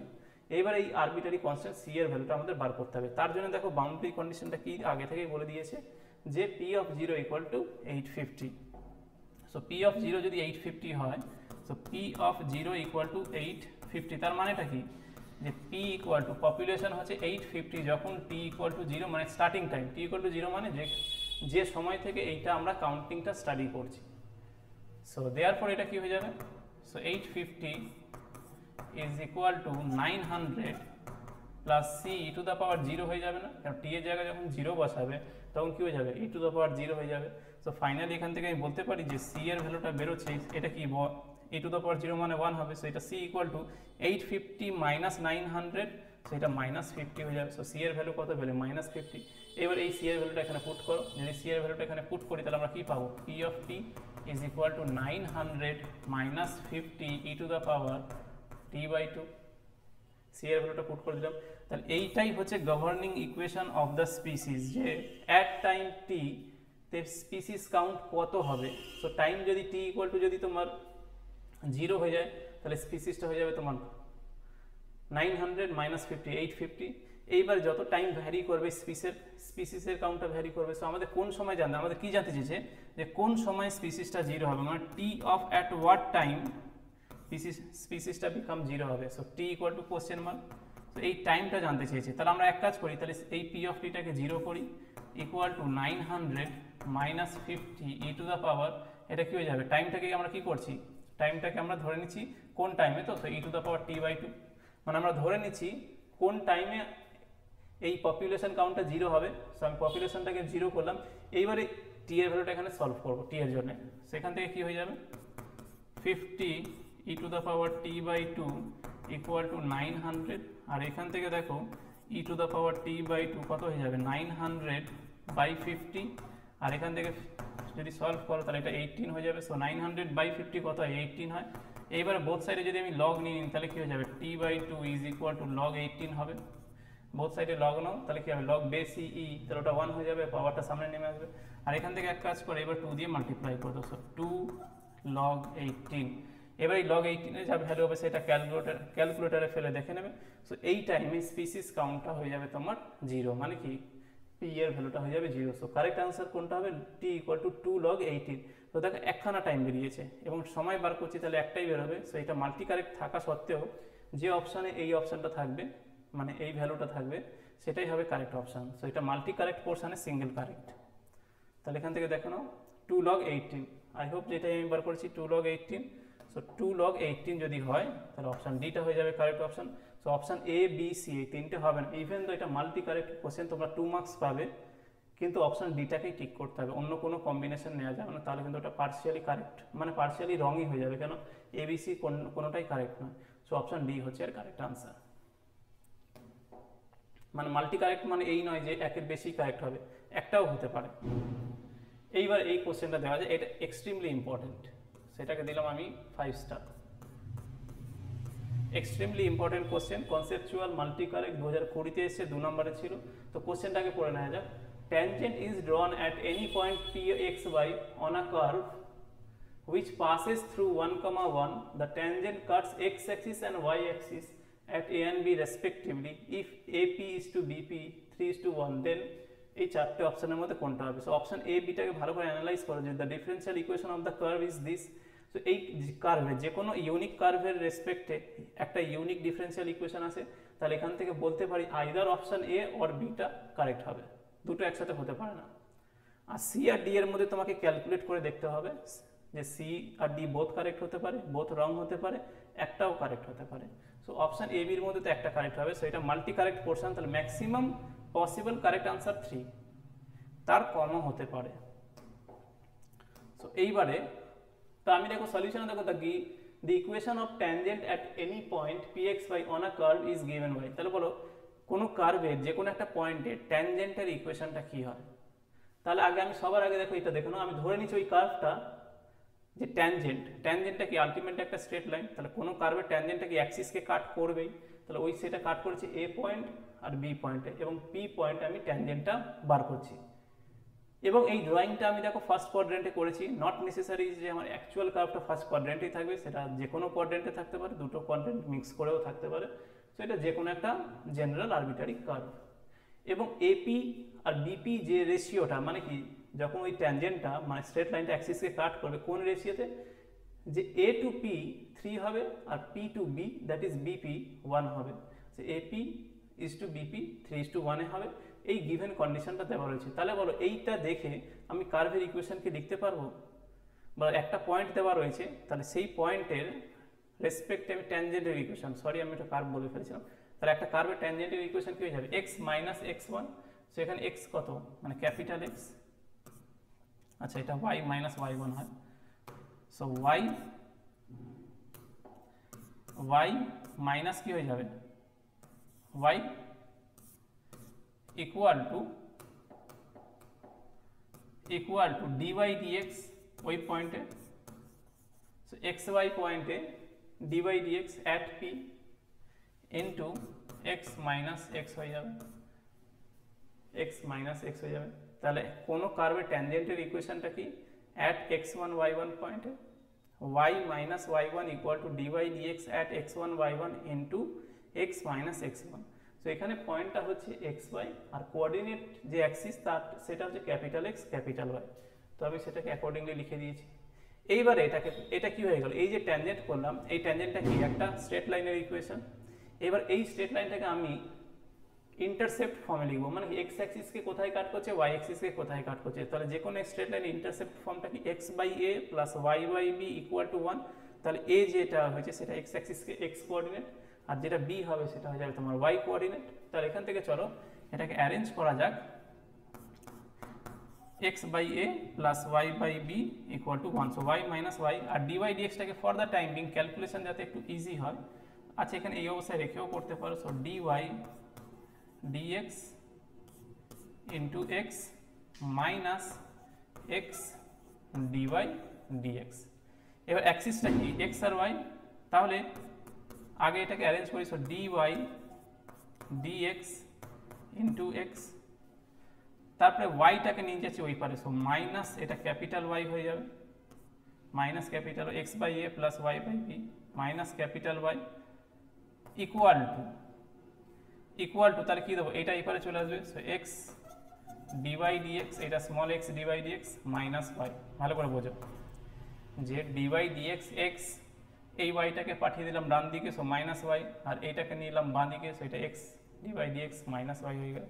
এইবার এই আরবিটারি কনস্ট্যান্ট সি এর ভ্যালুটা আমাদের বার করতে হবে, তার জন্য দেখো বাউন্ডারি কন্ডিশনটা কি আগে থেকেই বলে দিয়েছে যে p of 0 equal to 850। So p of 0 যদি 850 হয়, so p of 0 equal to 850, তার মানেটা কি যে p ইকুয়াল টু পপুলেশন হচ্ছে 850 যখন t ইকুয়াল টু 0 মানে স্টার্টিং টাইম, t ইকুয়াল টু 0 মানে যে সময় থেকে এইটা আমরা কাউন্টিংটা স্টাডি করছি। সো দেয়ারফর এটা কি হয়ে যাবে, so 850 is equal to 900 plus C e⁻0 হয়ে যাবে না, কারণ টি এর জায়গায় যখন 0 বসাবে তখন কি হয়ে যাবে e⁻0 হয়ে যাবে। সো ফাইনালি এখান থেকে আমি বলতে পারি যে সি এর ভ্যালুটা বেরোচ্ছে, এটা কি e⁻0 মানে 1 হবে, সো এটা C equal to 850 minus 900, so এটা -50 হয়ে যাবে। সো সি এর ভ্যালু কত পেলে -50। এবার এই সি এর ভ্যালুটা এখানে পুট করো, যদি সি এর ভ্যালুটা এখানে পুট করি তাহলে আমরা কি পাবো, p of t is equal to 900 minus 50 e⁻t/2, C এর ভ্যালুটা পুট করে দিলাম। তাহলে এইটাই হচ্ছে governing equation of the species, যে অ্যাট টাইম টি তে স্পিসিস কাউন্ট কত হবে। সো টাইম যদি টি ইকুয়াল টু যদি তোমার 0 হয়ে যায় তাহলে স্পিসিসটা হয়ে যাবে তোমার 900 মাইনাস 50 850। এইবার যত টাইম ভ্যারি করবে স্পিসিসের কাউন্টটা ভ্যারি করবে। সো আমাদের কোন সময় জানতে, আমাদের কি জানতে চেয়েছে যে কোন সময় স্পিসিসটা 0 হবে, মানে T of at what time স্পিসিসটা বিকাম 0 হবে। So T equal to question mark, তো এই টাইমটা জানতে চেয়েছে। তাহলে আমরা এক কাজ করি, তাহলে এই পি অফ টিটাকে 0 করি, ইকুয়াল টু 900 মাইনাস 50 e⁻, এটা কি হয়ে যাবে, টাইমটাকে আমরা কি করছি, টাইমটাকে আমরা ধরে নিচ্ছি কোন টাইমে, তো e⁻t/2 মানে আমরা ধরে নিচ্ছি কোন টাইমে এই পপুলেশন কাউন্টটা 0 হবে। সো আমি পপুলেশনটাকে 0 করলাম, এইবারে টি এর ভ্যালুটা এখানে সলভ করবো টি এর জন্য। সেখান থেকে কি হয়ে যাবে 50 e⁻t/2 ইকুয়াল টু 900, আর এখান থেকে দেখো e⁻t/2 কত হয়ে যাবে 900/50, আর এখান থেকে যদি সলভ করো তাহলে এটা 18 হয়ে যাবে। সো 900/50 কত হয় 18 হয়। এইবারে বোথ সাইডে যদি আমি লগ নিই তাহলে কি হয়ে যাবে t/2 is equal to log 18 হবে। বোথ সাইডে লগ নাও তাহলে কি হবে লগ বেস ই, তাহলে ওটা 1 হয়ে যাবে, পাওয়ারটা সামনে নেমে আসবে। আর এখান থেকে এক কাজ করে এবার 2 দিয়ে মাল্টিপ্লাই করে দাও, সো 2 log 18। এবার এই log 18 এর যা ভ্যালু হবে সেটা ক্যালকুলেটরে ফেলে দেখে নেবে। সো এই টাইমে স্পিসিস কাউন্টটা হয়ে যাবে তোমার 0, মানে কি পি এর ভ্যালুটা হয়ে যাবে 0। সো কারেক্ট আনসার কোনটা হবে, টি ইকুয়াল টু 2 log 18। তো দেখো একখানা টাইম বেরিয়েছে এবং সময় বার করছি তাহলে একটাই বেরোবে। সো এটা মাল্টি কারেক্ট থাকা সত্ত্বেও যে অপশানে এই অপশানটা থাকবে মানে এই ভ্যালুটা থাকবে সেটাই হবে কারেক্ট অপশান। সো এটা মাল্টি কারেক্ট পোর্শনে সিঙ্গেল কারেক্ট। তাহলে এখান থেকে দেখো নাও 2 log 18, আই হোপ যেটাই আমি বার করেছি 2 log 18। সো 2 log 18 যদি হয় তাহলে অপশান ডিটা হয়ে যাবে correct option. So option A B C এই তিনটে হবে না, ইভেন তো এটা মাল্টি কারেক্ট কোশ্চেন তোমরা 2 মার্কস পাবে, কিন্তু অপশান ডিটাকেই টিক করতে হবে, অন্য কোনো কম্বিনেশন নেওয়া যাবে না, তাহলে কিন্তু ওটা পার্শিয়ালি কারেক্ট মানে পার্শিয়ালি রঙই হয়ে যাবে, কেন এবিসি কোনোটাই কারেক্ট নয়। সো অপশান ডি হচ্ছে এর কারেক্ট আনসার। মানে মাল্টি কারেক্ট মানে এই নয় যে একের বেশি কারেক্ট হবে, একটাও হতে পারে। এইবার এই কোশ্চেনটা দেওয়া যায়, এটা এক্সট্রিমলি ইম্পর্টেন্ট, সেটাকে দিলাম আমি 5 star. Extremely important question, conceptual multi correct 2020-তে এসে 2 নম্বরে ছিল। তো কোশ্চেনটাকে পড়ে নেওয়া যাক। Tangent is drawn at any point pxy on a curve which passes through 1, 1. The tangent cuts x-axis and y-axis at a and b respectively. If AP is to BP 3:1, then এই চারটে অপশনের মধ্যে কোনটা হবে? সো অপশন এ বিটাকে ভালো করে analyse করো যে the differential equation of the curve is this. So এই কার্ভে যে কোনো ইউনিক কার্ভের রেসপেক্টে একটা ইউনিক ডিফারেন্সিয়াল ইকুয়েশন আছে, তাহলে এখান থেকে বলতে পারি either option a or beta correct হবে, দুটো একসাথে হতে পারে না। আর সি আর ডি এর মধ্যে তোমাকে ক্যালকুলেট করে দেখতে হবে যে সি আর ডি বোথ কারেক্ট হতে পারে, বোথ রং হতে পারে, একটাও কারেক্ট হতে পারে। সো অপশন এ বির মধ্যে তো একটা কারেক্ট হবে, সো এটা মাল্টি কারেক্ট পোর্শন, তাহলে ম্যাক্সিমাম পসিবল কারেক্ট আনসার 3, তার কমও হতে পারে। সো এইবারে তো আমি দেখো সলিউশন দেখো the equation of tangent at any point pxy on a curve is given by, তাহলে বলো কোনো কার্ভের যে কোনো একটা পয়েন্টে ট্যানজেন্টের ইকুয়েশনটা কি হয়। তাহলে আগে আমি সবার আগে দেখো এটা দেখো না, আমি ধরে নিচ্ছি ওই কার্ভটা যে ট্যানজেন্টটা কি আলটিমেট একটা স্ট্রেট লাইন, তাহলে কোনো কার্ভের ট্যানজেন্টটা কি অ্যাক্সিসকে কাট করবেই, তাহলে ওই সেটা কাট করেছি এ পয়েন্ট আর বি পয়েন্টে, এবং পি পয়েন্টে আমি ট্যানজেন্টটা বার করছি। এবং এই ড্রয়িংটা আমি দেখো ফার্স্ট কোয়াড্রেন্টে করেছি, নট নেসেসারি যে আমার অ্যাকচুয়াল কার্ভটা ফার্স্ট কোয়াড্রেন্টেই থাকবে, সেটা যে কোনো কোয়াড্রেন্টে থাকতে পারে, দুটো কোয়াড্রেন্ট মিক্স করেও থাকতে পারে। সো এটা যে কোনো একটা জেনারেল আরবিটারি কার্ভ। এবং এপি আর বিপি যে রেশিওটা মানে কি, যখন ওই ট্যানজেন্টটা মানে স্ট্রেট লাইনটা অ্যাক্সিসকে কাট করবে কোন রেশিওতে, যে এ টু পি 3 হবে আর P to B that is BP 1 হবে। So AP is to BP 3:1 হবে, এই গিভেন কন্ডিশনটা দেওয়া রয়েছে। তাহলে বলো এইটা দেখে আমি কার্ভের ইকুয়েশনকে লিখতে পারবো, বা একটা পয়েন্ট দেওয়া রয়েছে, তাহলে সেই পয়েন্টের রেসপেক্টে আমি ট্যানজেন্টের ইকুয়েশন, সরি আমি একটা কার্ভ বলে ফেলেছিলাম, তাহলে একটা কার্ভের ট্যানজেন্টের ইকুয়েশন কি হয়ে যাবে, x মাইনাস x1। সো এখানে x কত মানে ক্যাপিটাল x, আচ্ছা এটা y মাইনাস y1 হয়। সো y মাইনাস কি হয়ে যাবে, y equal to dy dx ওই পয়েন্টে, সো xy পয়েন্টে dy dx at p into x minus x হয়ে যাবে, x মাইনাস x হয়ে যাবে। তাহলে কোনো কার্ভের ট্যানজেন্টের ইকুয়েশনটা কি, at x1 y1 পয়েন্টে y minus y1 equal to dy dx at x1 y1 into x minus x1। So এখানে পয়েন্টটা হচ্ছে xy আর কোঅর্ডিনেট যে অ্যাক্সিস তার সেটা হচ্ছে ক্যাপিটাল X ক্যাপিটাল Y, তো আমি সেটাকে অ্যাকর্ডিংলি লিখে দিয়েছি। এইবারে এটা কি হয়ে গেল, এই যে ট্যানজেন্ট করলাম এই ট্যানজেন্টটা কি একটা স্ট্রেট লাইনের ইকুয়েশন। এবার এই স্ট্রেট লাইনটাকে আমি ইন্টারসেপ্ট ফর্মে লিখবো, মানে এক্স অ্যাক্সিসকে কোথায় কাট করছে, ওয়াই অ্যাক্সিসকে কোথায় কাট করছে। তাহলে যে কোনো স্ট্রেট লাইন ইন্টারসেপ্ট ফর্মটা কি x by a plus y by b equal to 1। তাহলে a যেটা হয়েছে সেটা এক্স অ্যাক্সিসকে x কোঅর্ডিনেট, আর যেটা b হবে সেটা হয়ে যাবে তোমার y কোঅর্ডিনেট। তাহলে এখান থেকে চলো এটাকে অ্যারেঞ্জ করা যাক, x by a plus y by b equal to 1। So y minus y আর dy dxটাকে for the time being calculation যাতে একটু ইজি হয়, আচ্ছা এখানে এই অবস্থায় রেখেও করতে পারো। So dy dx into x minus x dy dx। এবার অ্যাক্সিসটা কি x আর y, তাহলে আগে এটাকে অ্যারেঞ্জ করি। So dy dx into x, তারপরে ওয়াইটাকে নিয়ে যাচ্ছি ওই পারে, সো মাইনাস এটা ক্যাপিটাল ওয়াই হয়ে যাবে, minus capital X by A plus Y by B minus capital Y equal to তাহলে কী দেবো, এটা এই পারে চলে আসবে। সো এক্স ডিওয়াই ডিএক্স, এটা small X D Y D X minus Y. ভালো করে বোঝো যে ডিওয়াই ডিএক্স এক্স, এই ওয়াইটাকে পাঠিয়ে দিলাম ডান দিকে, সো মাইনাস ওয়াই, আর এইটাকে নিলাম বাঁ দিকে, সো এটা X D by D X minus Y হয়ে গেল।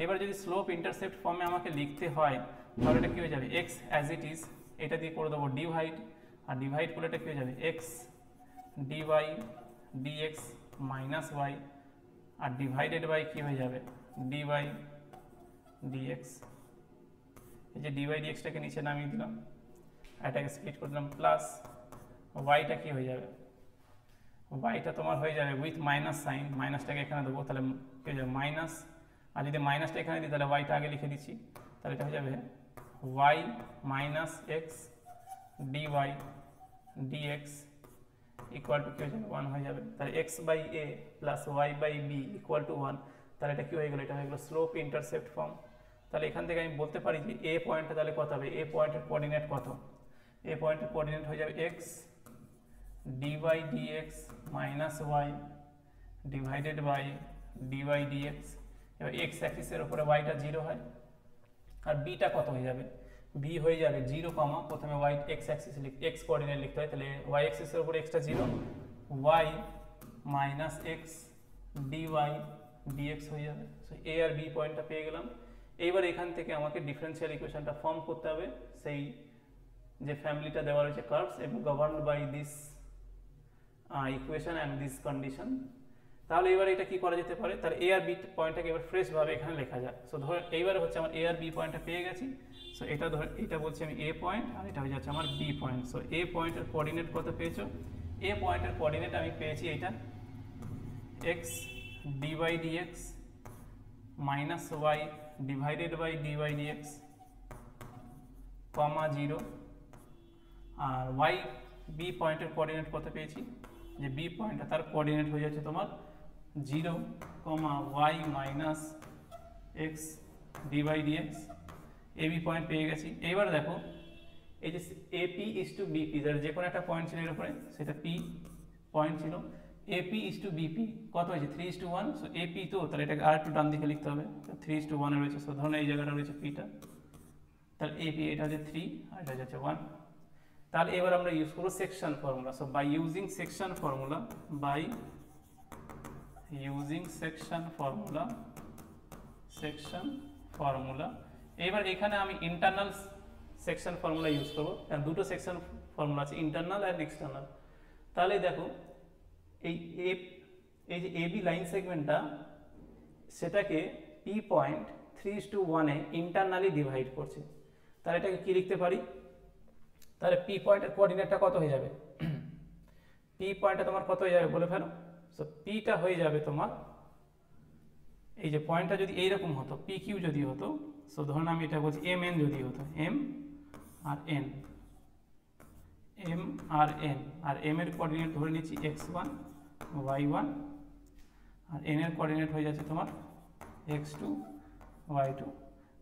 এবার যদি স্লোপ ইন্টারসেপ্ট ফর্মে আমাকে লিখতে হয় তাহলে এটা কী হয়ে যাবে, এক্স অ্যাজ ইট ইজ, এটা দিয়ে করে দেবো ডিভাইড, আর ডিভাইড করলে এটা কী হয়ে যাবে, x D Y dx minus y, আর ডিভাইডেড বাই কী হয়ে যাবে, ডি ওয়াই ডিএক্স। এই যে ডি ওয়াই ডিএক্সটাকে নিচে নামিয়ে দিলাম, এটাকে স্প্লিট করে দিলাম, প্লাস ওয়াইটা কী হয়ে যাবে, ওয়াইটা তোমার হয়ে যাবে উইথ মাইনাস সাইন, মাইনাসটাকে এখানে দেবো, তাহলে কী হয়ে যাবে মাইনাস, আর যদি মাইনাসটা এখানে দিই তাহলে ওয়াইটা আগে লিখে দিচ্ছি, তাহলে এটা হয়ে যাবে y minus x D Y dx equal to কী হয়ে যাবে, 1 হয়ে যাবে। তাহলে x by A plus Y by b equal to 1, তাহলে এটা কী হয়ে গেলো, এটা হয়ে গেলো স্লোপ ইন্টারসেপ্ট ফর্ম। তাহলে এখান থেকে আমি বলতে পারি যে এ পয়েন্টটা তাহলে কত হবে, এ পয়েন্টের কোঅর্ডিনেট কত, এ পয়েন্টের কোঅর্ডিনেট হয়ে যাবে x D Y dx minus Y divided by D Y D X. এবার এক্স অ্যাক্সিসের উপরে ওয়াইটা 0 হয়, আর বিটা কত হয়ে যাবে, বি হয়ে যাবে 0 কমা, প্রথমে Y x axis X coordinate লিখতে হয়, তাহলে ওয়াই অ্যাক্সিসের উপরে এক্সটা 0, Y minus x D Y D X হয়ে যাবে। সো এ আর বি পয়েন্টটা পেয়ে গেলাম। এইবার এখান থেকে আমাকে ডিফারেন্সিয়াল ইকুয়েশনটা ফর্ম করতে হবে, সেই যে ফ্যামিলিটা দেওয়া রয়েছে কার্ভস এবং governed by this equation and this condition. তাহলে এবার এটা কি করা যেতে পারে, তার এ আর বি পয়েন্টটাকে এবার ফ্রেশভাবে এখানে লেখা যায়। সো ধর এইবারে হচ্ছে আমার এ আর বি পয়েন্টটা পেয়ে গেছি, সো এটা ধর এটা বলছি আমি এ পয়েন্ট, আর এটা হয়ে যাচ্ছে আমার বি পয়েন্ট। সো এ পয়েন্টের কোঅর্ডিনেট কত পেয়েছো, এ পয়েন্টের কোঅর্ডিনেট আমি পেয়েছি এইটা X D by D X minus Y divided by D by D X comma 0, আর ওয়াই বি পয়েন্টের কোঅর্ডিনেট কত পেয়েছি, যে বি পয়েন্টটা তার কোঅর্ডিনেট হয়ে যাচ্ছে তোমার 0 comma y minus x D by dx. A B point পেয়ে গেছি। এইবার দেখো এই যে এপি ইস টু বিপি, যার যে কোনো একটা পয়েন্ট ছিল এর উপরে, সেটা পি পয়েন্ট ছিল, এপি ইস টু বিপি কত হয়েছে 3:1। সো এপি তো তাহলে এটাকে আর একটু ডান দিকে লিখতে হবে, 3:1 এ রয়েছে। সো ধরুন এই জায়গাটা রয়েছে পিটা, তাহলে এপি এটা হচ্ছে 3 আর এটা হচ্ছে 1। তাহলে এবার আমরা ইউজ করব section formula. So by using section formula, by using section formula, এবার এখানে আমি ইন্টারনাল সেকশন ফর্মুলা ইউজ করব, কারণ দুটো সেকশন ফর্মুলা আছে, ইন্টারনাল অ্যান্ড এক্সটার্নাল। তাহলে দেখো এই যে এবি লাইন সেগমেন্টটা, সেটাকে পি পয়েন্ট 3:1 এ ইন্টারনালি ডিভাইড করছে। তাহলে এটাকে কি লিখতে পারি, তাহলে পি পয়েন্টের কোঅর্ডিনেটটা কত হয়ে যাবে, পি পয়েন্টটা তোমার কত হয়ে যাবে বলে ফেলো। সো পিটা হয়ে যাবে তোমার, এই যে পয়েন্টটা যদি এইরকম হতো, পি কিউ যদি হতো, সো ধরুন আমি এটা বলছি এম এন যদি হতো, এম আর এন, আর এম এর কোঅর্ডিনেট ধরে নিচ্ছি x1 y1, আর এন এর কোঅর্ডিনেট হয়ে যাচ্ছে তোমার x2 y2,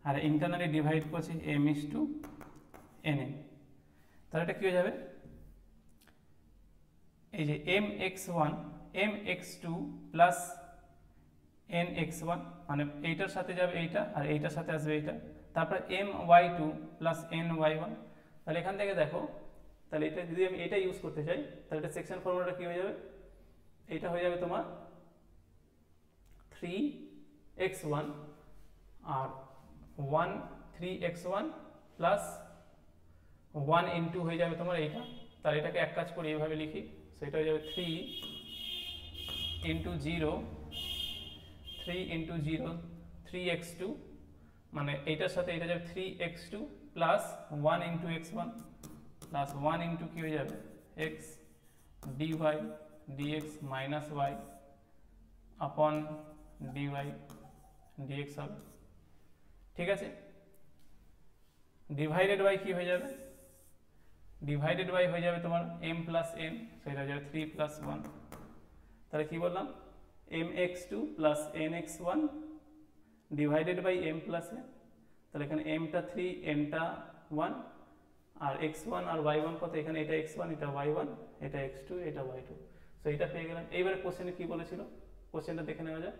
আর ইন্টারনালি ডিভাইড করছি m is to nn। তাহলে এটা কি হয়ে যাবে, এই যে mx1 mx2 প্লাস nx1, মানে এইটার সাথে যাবে এইটা, আর এইটার সাথে আসবে এইটা, তারপর my2 প্লাস ny1। তাহলে এখান থেকে দেখো, তাহলে এটা যদি আমি এটা ইউজ করতে চাই, তাহলে এটা সেকশন ফর্মুলাটা কি হয়ে যাবে, এটা হয়ে যাবে তোমার 3x1 আর 3x1 প্লাস 1 ইন্টু হয়ে যাবে তোমার এইটা। তাহলে এটাকে এক কাজ করে এইভাবে লিখি, সেটা হয়ে যাবে 3 ইন্টু 0 3x2, মানে এইটার সাথে এটা যাবে 3x2 plus 1 into x1 plus 1 into কি হয়ে যাবে x dy dx minus y আপন dy dx হবে। ঠিক আছে, ডিভাইডেড বাই কি হয়ে যাবে, ডিভাইডেড বাই হয়ে যাবে তোমার m প্লাস n, সেটা হয়ে যাবে 3 প্লাস 1। তাহলে কি বললাম, mx2 plus nx1 divided by m plus n। তাহলে এখানে mটা 3 nটা 1, আর x1 আর y1 কত, এখানে এটা x1 এটা y1 এটা x2 এটা y2। সো এটা পেয়ে গেলাম। এইবারে কোশ্চেনে কি বলেছিল, কোশ্চেনটা দেখে নেওয়া যায়।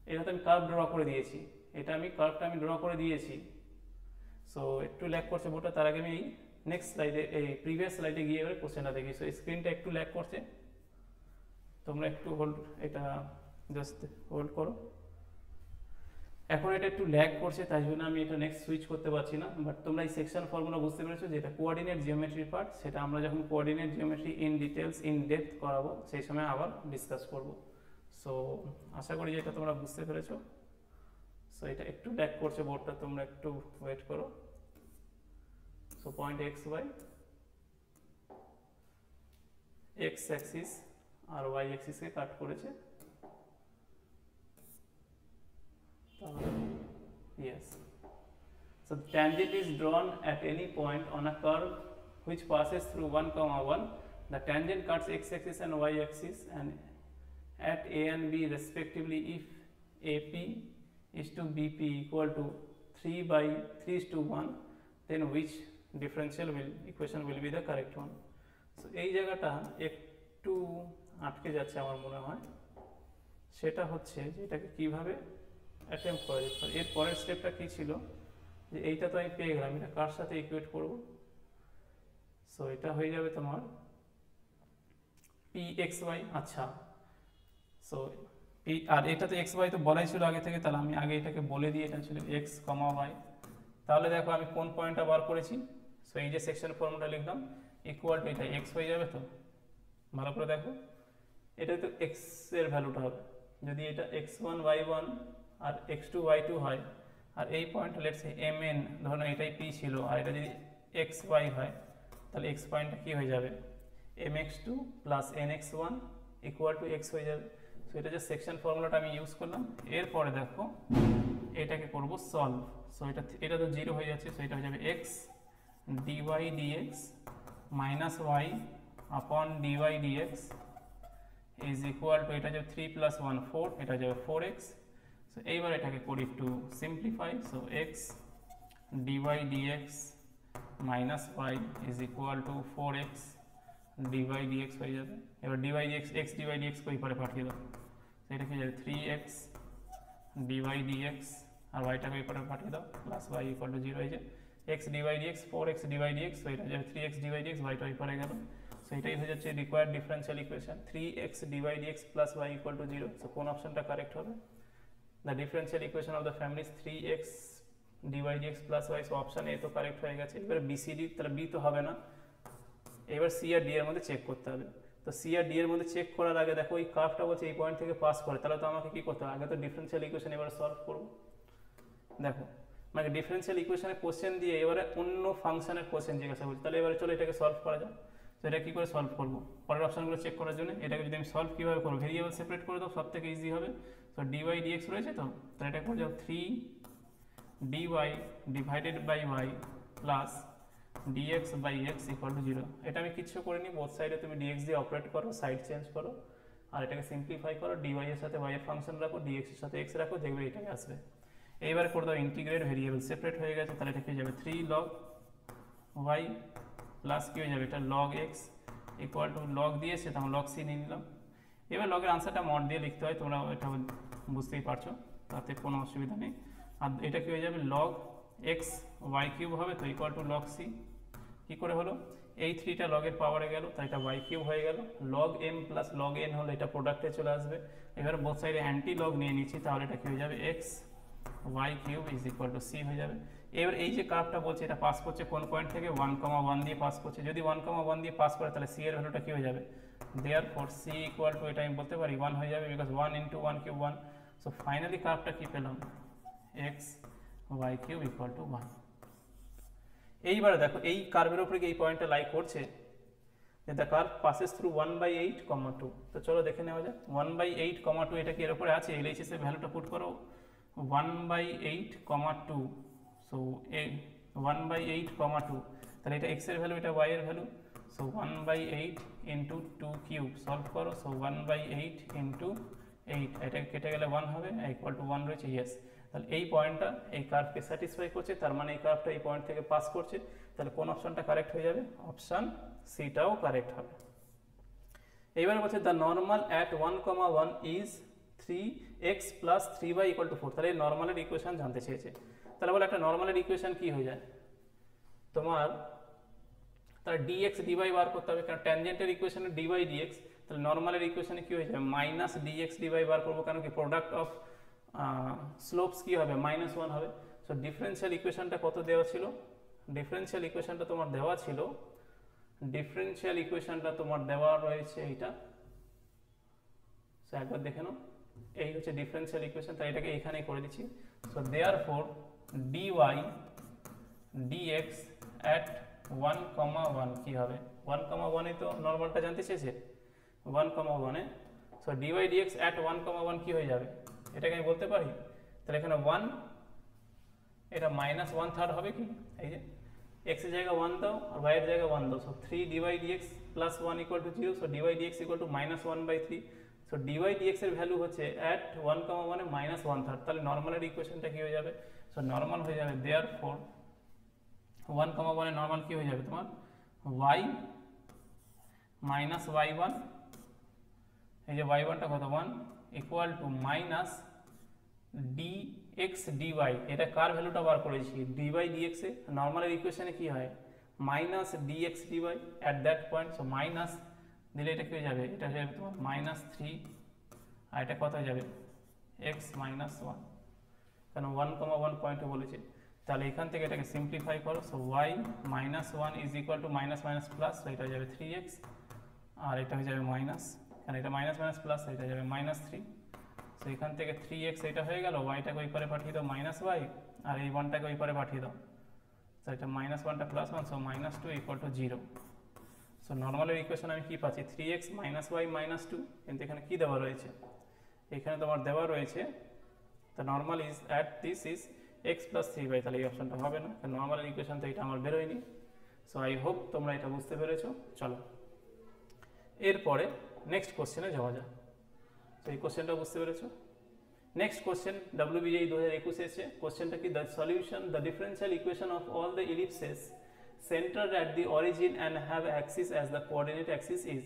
এটা তো আমি কার্ভ ড্র করে দিয়েছি, কার্ভটা আমি ড্র করে দিয়েছি। সো একটু ল্যাগ করছে বোর্ডটা, তার আগে আমি নেক্সট স্লাইডে এই প্রিভিয়াস স্লাইডে গিয়ে এবারে কোশ্চেনটা দেখি। সো স্ক্রিনটা একটু ল্যাগ করছে, তোমরা একটু হোল্ড, এটা জাস্ট হোল্ড করো। এখন এটা একটু ল্যাগ করছে, তাই জন্য আমি এটা নেক্সট সুইচ করতে পারছি না। বাট তোমরা এই সেকশন ফর্মুলা বুঝতে পেরেছো, যেটা কোঅর্ডিনেট জিওমেট্রির পার্ট, সেটা আমরা যখন coordinate geometry in details in depth করাবো সেই সময় আবার ডিসকাস করব। সো আশা করি এটা তোমরা বুঝতে পেরেছো। সো এটা একটু ল্যাগ করছে বোর্ডটা, তোমরা একটু ওয়েট করো। So point x y, x axis আর ওয়াই অ্যাক্সিসকে কাট করেছে। Yes. So the tangent is drawn at any point on a curve which passes through 1, 1. The tangent cuts x-axis and y-axis and at A and B respectively. If AP is to BP equal to 3/3:1, then which differential equation will be the correct one? So এই জায়গাটা একটু আটকে যাচ্ছে আমার মনে হয়, সেটা হচ্ছে যে এটাকে কিভাবে অ্যাটেম্প্ট করা যেতে পারে। এর পরের স্টেপটা কী ছিল, যে এইটা তো আমি পেয়ে গেলাম, এটা কার সাথে ইকুয়েট করব। সো এটা হয়ে যাবে তোমার pxy। আচ্ছা, সো আর এটা তো xy তো বলাই ছিল আগে থেকে, তাহলে আমি আগে এটাকে বলে দিই, এটা ছিল x, y। তাহলে দেখো আমি কোন পয়েন্টটা বার করেছি। সো এই যে সেকশন ফর্মুলা লিখলাম, ইকুয়াল টু এটা x হয়ে যাবে। তো ভালো করে দেখো, এটা তো x এর ভ্যালুটা হবে। যদি এটা x1 y1 আর x2 y2 হয়, আর এই পয়েন্ট লেটস সে mn, ধরুন এটাই p ছিল, আর এটা যদি xy হয়, তাহলে x পয়েন্টটা কি হয়ে যাবে, mx2 plus nx1 equal to x হয়ে যাবে। সো এটা যে সেকশন ফর্মুলাটা আমি ইউজ করলাম। এরপরে দেখো এটাকে করব সলভ। সো এটা তো 0 হয়ে যাচ্ছে, সো এটা হয়ে যাবে x dy dx minus y আপন dy dx is equal two, এটা যাবে 3 + 1 4, এটা যাবে 4x। সো এইবার এটাকে করি একটু simplify. So x dy dx minus y is equal two 4x dy dx হয়ে যাবে। এবার dy dx, x dy dx কই পরে পাঠিয়ে দাও, এটা কি যাবে 3x dy dx, আর yটাকে এই পরে পাঠিয়ে দাও, প্লাস y ইকুয়াল টু 0 হয়ে যায়। x dy dx 4x dy dx, so এটা যাবে 3x dy dx, yটা এই পরে গেল। সো এটাই হয়ে যাচ্ছে required differential equation, 3x dy dx plus y equal to 0। So কোন অপশনটা কারেক্ট হবে? The differential equation of the family is 3x dy dx plus y। So option A তো কারেক্ট হয়ে গেছে। এবার BCD, তাহলে বি তো হবে না, এবার সি আর ডি এর মধ্যে চেক করতে হবে। তো সি আর ডি এর মধ্যে চেক করার আগে দেখো এই কার্ভটা বলছে এই পয়েন্ট থেকে পাস করে, তাহলে তো আমাকে কি করতে হবে, আগে তো ডিফারেনশিয়াল ইকুয়েশন এবার সলভ করব। দেখো মানে ডিফারেনশিয়াল ইকুয়েশনের কোশ্চেন দিয়ে এবারে অন্য ফাংশনের কোশ্চেন জিজ্ঞাসা করছে, তাহলে এবারে চলো এটাকে সলভ করা যায়। তো এটা কী করে সলভ করবো, পরের অপশনগুলো চেক করার জন্য এটাকে যদি আমি সলভ কীভাবে করবো, ভেরিয়েবল সেপারেট করে দাও, সব থেকে ইজি হবে। তো dy dx রয়েছে, তো তাহলে এটা করে যাও 3 dy divided by y plus dx by x equal two 0। এটা আমি কিচ্ছু করিনি, বোথ সাইডে তুমি dx দিয়ে অপারেট করো, সাইড চেঞ্জ করো, আর এটাকে সিম্পলিফাই করো, dy এর সাথে y এর ফাংশন রাখো, dx এর সাথে x রাখো, দেখবে এটাই আসবে। এইবার করে দাও ইন্টিগ্রেট, ভেরিয়েবল সেপারেট হয়ে গেছে, তাহলে এটা কি যাবে 3 log y প্লাস কি হয়ে যাবে, এটা log x equal two log দিয়েছে, তখন log c নিয়ে নিলাম। এবার লগের আনসারটা মড দিয়ে লিখতে হয়, তোমরা এটা বুঝতেই পারছো, তাতে কোনো অসুবিধা নেই। আর এটা কি হয়ে যাবে log x y কিউব হবে, তো ইকুয়াল টু log c। কী করে হলো, এই 3টা লগের পাওয়ারে গেল, তাই এটা y কিউব হয়ে গেল। log m plus log n হলো, এটা প্রোডাক্টে চলে আসবে। এবার বোথ সাইডে অ্যান্টি লগ নিয়ে নিচ্ছি, তাহলে এটা কি হয়ে যাবে x y cube is equal two c হয়ে যাবে। এবার এই যে কার্ভটা বলছে এটা পাস করছে কোন পয়েন্ট থেকে, 1, 1 দিয়ে পাস করছে। যদি 1, 1 দিয়ে পাস করে, তাহলে c এর ভ্যালুটা কি হয়ে যাবে, therefore c ইকুয়াল টু, এটা আমি বলতে পারি 1 হয়ে যাবে, বিকজ 1 × 1 কিউব 1। সো ফাইনালি কার্ভটা কি পেলাম, x y cube equal to 1। এইবারে দেখো এই কার্ভের উপরে কি এই পয়েন্টটা লাই করছে, যে দ্য কার্ভ পাসেস থ্রু 1/8, 2। তো চলো দেখে নেওয়া যাক 1/8, 2 এটা কি এর উপরে আছে, LHS এর ভ্যালুটা পুট করো 1/8, 2। সো 1/8, 2, তাহলে এটা x এর ভ্যালু, এটা y এর value. So 1/8 into 2 cube, solve করো। সো 1/8 ইন্টু 8, এটা কেটে গেলে 1 হবে, ইকুয়াল টু 1 রয়েছে, ইয়েস। তাহলে এই পয়েন্টটা এই কার্ভকে স্যাটিসফাই করছে, তার মানে এই কার্ভটা এই পয়েন্ট থেকে পাস করছে, তাহলে কোন অপশনটা কারেক্ট হয়ে যাবে, অপশন সিটাও কারেক্ট হবে। এইবার বলছে the normal at 1, 1 is 3x plus 3y equal to 4। তাহলে এই নর্মালের ইকুয়েশন জানতে চেয়েছে। তাহলে বলে একটা নর্মালের ইকুয়েশন কি হয়ে যায়, তোমার তাহলে ডিএক্স ডিওয়াই বার করতে হবে, কারণ ট্যানজেন্টের ইকুয়েশনে ডিওয়াই ডিএক্স, তাহলে নর্মালের ইকুয়েশনে কি হয়ে যাবে মাইনাস ডিএক্স ডিওয়াই বার করবো, কারণ কি প্রোডাক্ট অফ স্লোপস কি হবে -1 হবে। সো ডিফারেন্সিয়াল ইকুয়েশনটা কত দেওয়া ছিল, ডিফারেন্সিয়াল ইকুয়েশনটা তোমার দেওয়া ছিল, ডিফারেন্সিয়াল ইকুয়েশনটা তোমার দেওয়া রয়েছে এইটা, সো একবার দেখে নাও, এই হচ্ছে ডিফারেন্সিয়াল ইকুয়েশন, তাই এটাকে এইখানেই করে দিচ্ছি। So therefore D Y D X at 1, 1 কি হবে, 1, 1 এ তো নর্মালটা জানতে চেয়েছে, 1, 1 এ, সো ডিওয়াই ডিএক্স অ্যাট 1, 1 কি হয়ে যাবে, এটাকে আমি বলতে পারি, তাহলে এখানে 1, এটা -1/3 হবে কি, এই যে x এর জায়গা 1 দাও আর y এর জায়গা 1 দাও, so 3 dy dx plus 1 equal to 0, so dy dx equal to -1/3, so dy dx এর ভ্যালু হচ্ছে at 1, 1 এ -1/3, তাহলে নর্মালের ইকুয়েশনটা কি হয়ে যাবে, সো নর্মাল হয়ে যাবে therefore 1, 1 এ নর্মাল কি হয়ে যাবে তোমার y minus y1, এই যে y1 টা কত 1 equal to minus dx dy, এটা কার ভ্যালুটা বার করেছি dy dx এ, নর্মালের ইকুয়েশনে কি হয় minus dx dy at that point, so minus দিলে এটা কি হয়ে যাবে, এটা হয়ে যাবে তোমার -3, আর এটা কত হয়ে যাবে x -1, কারণ 1, 1 পয়েন্টে বলেছে, তাহলে এখান থেকে এটাকে সিম্পলিফাই করো, so y -1 is equal to minus minus plus, so এটা হয়ে যাবে 3x, আর এটা হয়ে যাবে মাইনাস, কারণ এটা মাইনাস মাইনাস প্লাস, এটা হয়ে যাবে -3, সো এখান থেকে 3x এটা হয়ে গেল, yটাকে ওই পারে পাঠিয়ে দাও -y, আর এই 1টাকে ওই পারে পাঠিয়ে দাও, সো এটা -1টা +1, সো -2 ইকুয়াল টু 0, সো নর্মালের ইকুয়েশন আমি কি পাচ্ছি 3x - y -2, কিন্তু এখানে কি দেওয়া রয়েছে, এখানে তোমার দেওয়া রয়েছে the normal is at this is x + 3y, তাহলে এই অপশনটা হবে না, কারণ নর্মালের ইকুয়েশন তো এটা আমার বেরোয়নি। সো আই হোপ তোমরা এটা বুঝতে পেরেছো। চলো এরপরে নেক্সট কোশ্চেনে যাওয়া যাক। তো এই কোশ্চেনটা বুঝতে পেরেছো। নেক্সট কোশ্চেন WBJE 2021 এসেছে। কোশ্চেনটা কি, the solution the differential equation of all the ellipses centered at the origin and have axis as the coordinate axis is।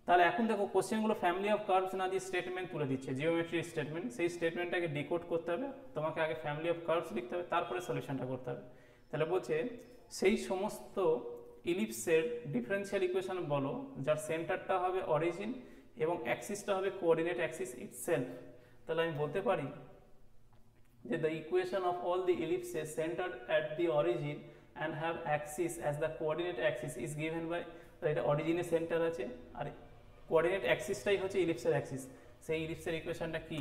তাহলে এখন দেখো কোশ্চেনগুলো ফ্যামিলি অফ কার্ভস না দিয়ে স্টেটমেন্ট তুলে দিচ্ছে, জিওমেট্রি স্টেটমেন্ট। সেই স্টেটমেন্টটাকে ডিকোড করতে হবে, তোমাকে আগে ফ্যামিলি অফ কার্ভস লিখতে হবে, তারপরে সলিউশনটা করতে হবে। তাহলে বলছে সেই সমস্ত ইলিপসের ডিফারেন্সিয়াল ইকুয়েশন বলো যার সেন্টারটা হবে অরিজিন এবং অ্যাক্সিসটা হবে কোঅর্ডিনেট অ্যাক্সিস ইটসেলফ। তাহলে আমি বলতে পারি যে the equation of all the ellipses centred at the origin and have axis as the coordinate axis is given by, এটা অরিজিনের সেন্টার আছে আর কোঅর্ডিনেট অ্যাক্সিসটাই হচ্ছে ইলিপসের অ্যাক্সিস। সেই ইলিপসের ইকুয়েশনটা কি,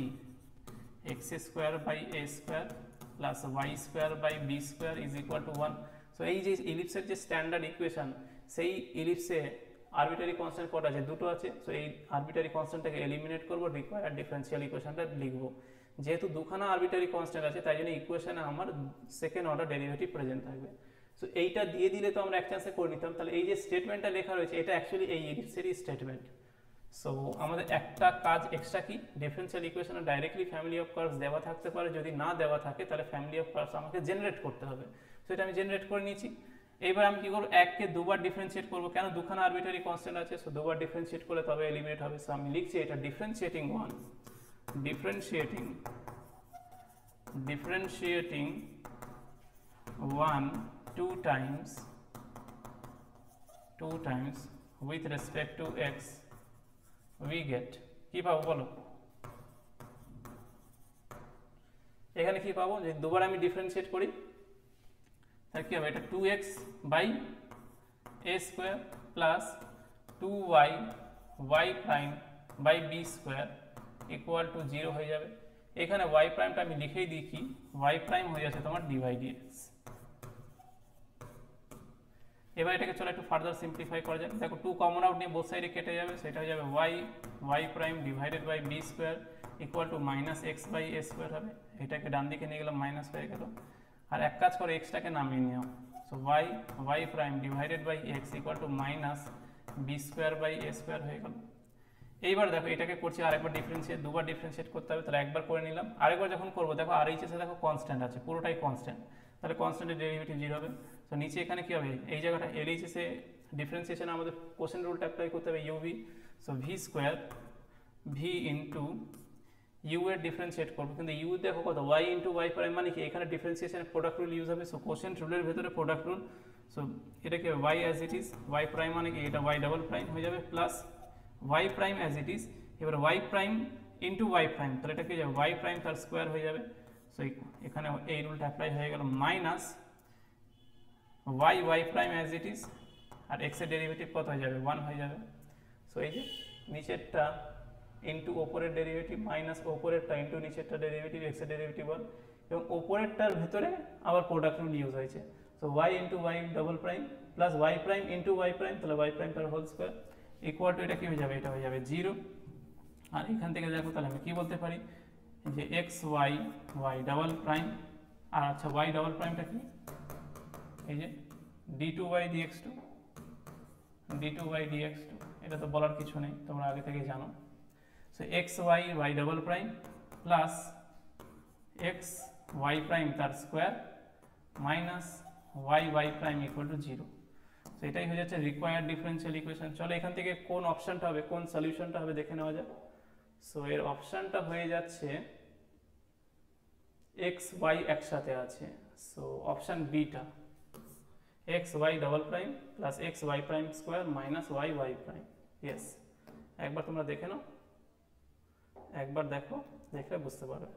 x²/a² plus y²/b² is equal to 1। So এই যে ইলিপসের যে স্ট্যান্ডার্ড ইকুয়েশন, সেই ইলিপসে arbitrary constant কটা আছে, দুটো আছে। সো এই আরবিটারি কনস্ট্যান্টটাকে এলিমিনেট করবো, রিকোয়ার্ড ডিফারেন্সিয়াল ইকুয়েশনটা লিখবো। যেহেতু দুখানা আরবিটারি কনস্ট্যান্ট আছে তাই জন্য ইকুয়েশনে আমার সেকেন্ড অর্ডার ডেরিভেটিভ প্রেজেন্ট থাকবে। সো এইটা দিয়ে দিলে তো আমরা এক চান্সে করে নিতাম। তাহলে এই যে স্টেটমেন্টটা লেখা রয়েছে এটা অ্যাকচুয়ালি এই ইলিপসেরই স্টেটমেন্ট। সো আমাদের একটা কাজ এক্সট্রা কি, ডিফারেন্সিয়াল ইকুয়েশনে ডাইরেক্টলি ফ্যামিলি অফ কার্ভস দেওয়া থাকতে পারে, যদি না দেওয়া থাকে তাহলে ফ্যামিলি অফ কার্ভস আমাকে জেনারেট করতে হবে। সো এটা আমি জেনারেট করে নিয়েছি। এইবার আমি কি করবো, এককে দুবার ডিফারেন্সিয়েট করবো, কেন দুখানা আরবিটারি কনস্ট্যান্ট আছে। সো দুবার ডিফারেন্সিয়েট করলে তবে এলিমিনেট হবে। সো আমি লিখছি এটা differentiating 1 2 times with respect to x we get, কি পাবো বলো, এখানে কি পাবো, যে দুবার আমি ডিফারেন্সিয়েট করি তাহলে কি হবে, এটা 2x/a² plus 2y/b² equal to 0 হয়ে যাবে। এখানে y প্রাইমটা আমি লিখেই দিই, কি y প্রাইম হয়ে যাচ্ছে তোমার dy/dx। এবার এটাকে চলো একটু ফার্দার সিম্পলিফাই করা যায়। দেখো 2 কমন আউট নিয়ে বোথ সাইডে কেটে যাবে, সেটা হয়ে যাবে y prime divided by b² equal to -x/a² হবে। এটাকে ডান দিকে নিয়ে গেলাম, মাইনাস হয়ে গেল। আর এক কাজ করে এক্সটাকে নামিয়ে নিও। সো y prime divided by x equal to -b²/a² হয়ে গেল। এইবার দেখো এটাকে করছি আরেকবার ডিফারেন্সিয়েট, দুবার ডিফারেন্সিয়েট করতে হবে, তাহলে একবার করে নিলাম। আরেকবার যখন করবো দেখো RHS এ দেখো কনস্ট্যান্ট আছে, পুরোটাই কনস্ট্যান্ট, তাহলে কনস্ট্যান্টের ডেরিভেটিভ 0 হবে। তো নিচে এখানে কি হবে, এই জায়গাটা LHS এ ডিফারেন্সিয়েশনে আমাদের কোশ্চেন রুলটা অ্যাপ্লাই করতে হবে, uv। So v² into u এর ডিফারেন্সিয়েট করবো, কিন্তু u দেখো কত y ইন্টু y প্রাইম, মানে কি এখানে ডিফারেন্সিয়েশনের প্রোডাক্ট রুল ইউজ হবে। সো কোশ্চেন রুলের ভেতরে প্রোডাক্ট রুল, সো এটা কি y as it is, y prime মানে কি এটা y ডাবল প্রাইম হয়ে যাবে plus y prime as it is, এবার y prime into y prime, তাহলে এটা কি যাবে y প্রাইম তার স্কোয়ার হয়ে যাবে। সো এখানে এই রুলটা অ্যাপ্লাই হয়ে গেল, minus y prime as it is, আর x এর ডেরিভেটিভ কত হয়ে যাবে 1 হয়ে যাবে। সো এই যে নিচেরটা ইন্টু ওপরের ডেরিভেটিভ মাইনাস ওপরেরটা ইন্টু নিচেরটা ডেরিভেটিভ, x এর ডেরিভেটিভ 1, এবং ওপরেরটার ভেতরে আবার প্রোডাক্ট রুল ইউজ হয়েছে। So y into y double prime plus y prime into y prime, তাহলে y প্রাইম তার হোল স্কোয়ার ইকুয়াল টু এটা কি হয়ে যাবে, এটা হয়ে যাবে 0। আর এখান থেকে দেখো তাহলে আমি কি বলতে পারি যে x y y double prime, আর আচ্ছা ওয়াই ডাবল প্রাইমটা কি, এই যে d2y dx2 d2y dx2, এটা তো বলার কিছু নেই, তোমরা আগে থেকে জানো। So x y y double prime plus x Y prime তার square minus Y Y prime equal two 0। তো এটাই হয়ে যাচ্ছে রিকোয়ার্ড ডিফারেন্সিয়াল ইকুয়েশন। চলো এখান থেকে কোন অপশনটা হবে, কোন সলিউশনটা হবে দেখে নেওয়া যাক। সো এর অপশনটা হয়ে যাচ্ছে এক্স ওয়াই একসাথে আছে, সো অপশন বিটা X Y double prime plus x Y prime square minus Y Y prime. Yes, একবার তোমরা দেখে নাও, একবার দেখো, দেখলে বুঝতে পারবে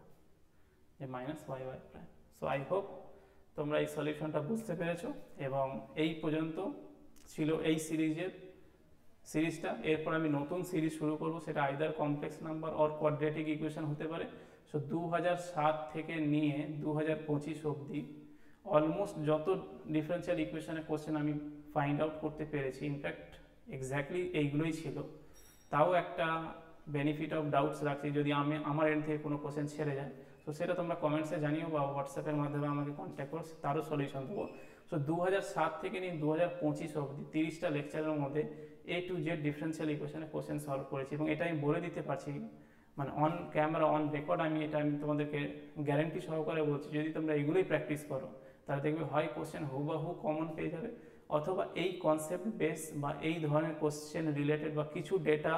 যে minus Y Y prime. So I hope তোমরা এই সলিউশনটা বুঝতে পেরেছো, এবং এই পর্যন্ত ছিল এই সিরিজটা। এরপর আমি নতুন সিরিজ শুরু করব, সেটা either complex number or quadratic equation হতে পারে। সো 2007 থেকে নিয়ে 2025 অবধি অলমোস্ট যত ডিফারেন্সিয়াল ইকুয়েশনের কোশ্চেন আমি ফাইন্ড আউট করতে পেরেছি, ইনফ্যাক্ট এক্স্যাক্টলি এইগুলোই ছিল। তাও একটা বেনিফিট অফ ডাউটস রাখছি, যদি আমি আমার এন্ড থেকে কোনো কোশ্চেন ছেড়ে যায়, তো সেটা তোমরা কমেন্টসে জানিও বা হোয়াটসঅ্যাপের মাধ্যমে আমাকে কন্ট্যাক্ট করো, তারও সলিউশন দেবো। সো 2007 থেকে নিয়ে 2025 অবধি 30টা লেকচারের মধ্যে A to Z ডিফারেন্সিয়াল ইকুয়েশনে কোশ্চেন সলভ করেছি, এবং এটা আমি বলে দিতে পারছি, মানে অন ক্যামেরা অন রেকর্ড আমি তোমাদেরকে গ্যারেন্টি সহকারে বলছি, যদি তোমরা এগুলোই প্র্যাকটিস করো তাহলে দেখবে হয় কোশ্চেন হুবহু কমন পেয়ে যাবে, অথবা এই কনসেপ্ট বেস বা এই ধরনের কোশ্চেন রিলেটেড বা কিছু ডেটা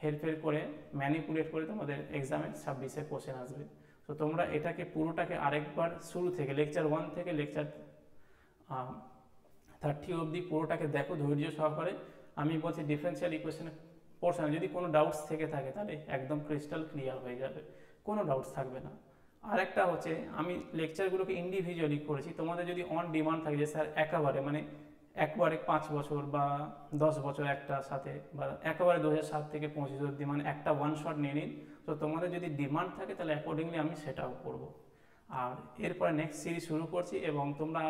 হেরফের করে ম্যানিপুলেট করে তোমাদের এক্সামে 26-এ কোশ্চেন আসবে। তো তোমরা এটাকে পুরোটাকে আরেকবার শুরু থেকে লেকচার 1 থেকে লেকচার 30 অবধি পুরোটাকে দেখো ধৈর্য সহকারে। আমি বলছি ডিফারেন্সিয়াল ইকুয়েশনের পোর্শনে যদি কোনো ডাউটস থেকে থাকে তাহলে একদম ক্রিস্টাল ক্লিয়ার হয়ে যাবে, কোনো ডাউটস থাকবে না। আর একটা হচ্ছে আমি লেকচারগুলোকে ইন্ডিভিজুয়ালি করেছি, তোমাদের যদি অন ডিমান্ড থাকে যে স্যার একবারে 5 বছর বা 10 বছর একটা সাথে, বা একেবারে 2007 থেকে 25 অবধি মানে একটা ওয়ান শট নিয়ে নিন, তো তোমাদের যদি ডিমান্ড থাকে তাহলে অ্যাকর্ডিংলি আমি সেটাও করব। আর এরপরে নেক্সট সিরিজ শুরু করছি, এবং তোমরা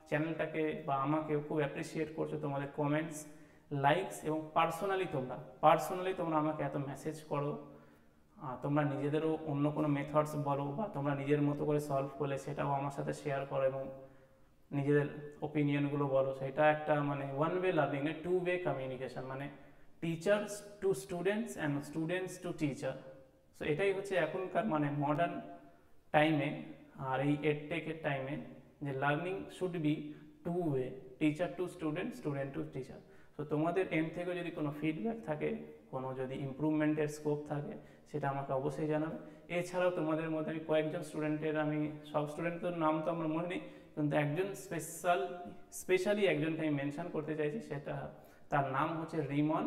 চ্যানেলটাকে বা আমাকে খুব অ্যাপ্রিসিয়েট করছো, তোমাদের কমেন্টস, লাইকস, এবং পার্সোনালি তোমরা আমাকে এত মেসেজ করো, তোমরা নিজেদেরও অন্য কোনো মেথডস বলো বা তোমরা নিজের মতো করে সলভ করলে সেটাও আমার সাথে শেয়ার করো, এবং নিজেদের ওপিনিয়নগুলো বলো। সেটা একটা মানে one way learning, two way communication, মানে teachers to students and students to teacher. So এটাই হচ্ছে এখনকার মানে মডার্ন টাইমে আর এই এডটেকের টাইমে, যে learning should be two way, teacher to student, student to teacher. তো তোমাদের এন্ড থেকে যদি কোনো ফিডব্যাক থাকে, কোনো যদি ইমপ্রুভমেন্টের স্কোপ থাকে, সেটা আমাকে অবশ্যই জানাবে। এছাড়াও তোমাদের মধ্যে আমি কয়েকজন স্টুডেন্টের, আমি সব স্টুডেন্টের নাম তো আমার মনে নেই, কিন্তু একজন স্পেশালি একজনকে আমি মেনশন করতে চাইছি, সেটা তার নাম হচ্ছে রিমন।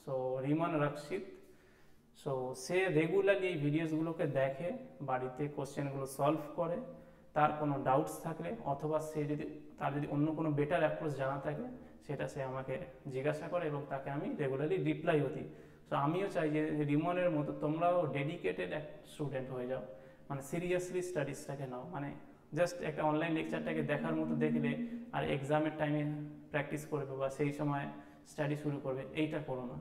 সো রিমন রক্ষিত। সো সে রেগুলারলি এই ভিডিওসগুলোকে দেখে, বাড়িতে কোশ্চেনগুলো সলভ করে, তার কোনো ডাউটস থাকলে অথবা তার যদি অন্য কোনো বেটার অ্যাপ্রোচ জানা থাকে সেটা সে আমাকে জিজ্ঞাসা করে, এবং তাকে আমি রেগুলারলি রিপ্লাইও দিই। সো আমিও চাই যে রিমনের মতো তোমরাও ডেডিকেটেড এক স্টুডেন্ট হয়ে যাও, মানে সিরিয়াসলি স্টাডিজটাকে নাও, মানে জাস্ট একটা অনলাইন লেকচারটাকে দেখার মতো দেখলে আর এক্সামের টাইমে প্র্যাকটিস করবে বা সেই সময় স্টাডি শুরু করবে, এইটা করো না।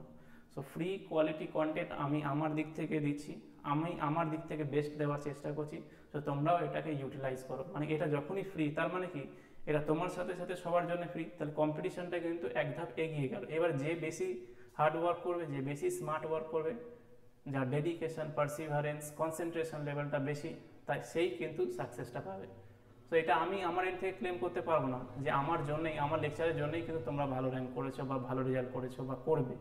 সো ফ্রি কোয়ালিটি কন্টেন্ট আমি আমার দিক থেকে দিচ্ছি, আমি আমার দিক থেকে বেস্ট দেওয়ার চেষ্টা করছি। তো তোমরাও এটাকে ইউটিলাইজ করো, মানে এটা যখনই ফ্রি তার মানে কি এটা তোমার সাথে সাথে সবার জন্য ফ্রি, তাহলে কম্পিটিশনটা কিন্তু এক ধাপ এগিয়ে গেল। এবার যে বেশি হার্ড ওয়ার্ক করবে, যে বেশি স্মার্ট ওয়ার্ক করবে, যার ডেডিকেশন, পারসিভারেন্স, কনসেন্ট্রেশন লেভেলটা বেশি, তাই সেই কিন্তু সাকসেসটা পাবে। তো এটা আমি আমার এর থেকে ক্লেম করতে পারবো না যে আমার জন্যই, আমার লেকচারের জন্যই কিন্তু তোমরা ভালো র্যাঙ্ক করেছো বা ভালো রেজাল্ট করেছো বা করবে,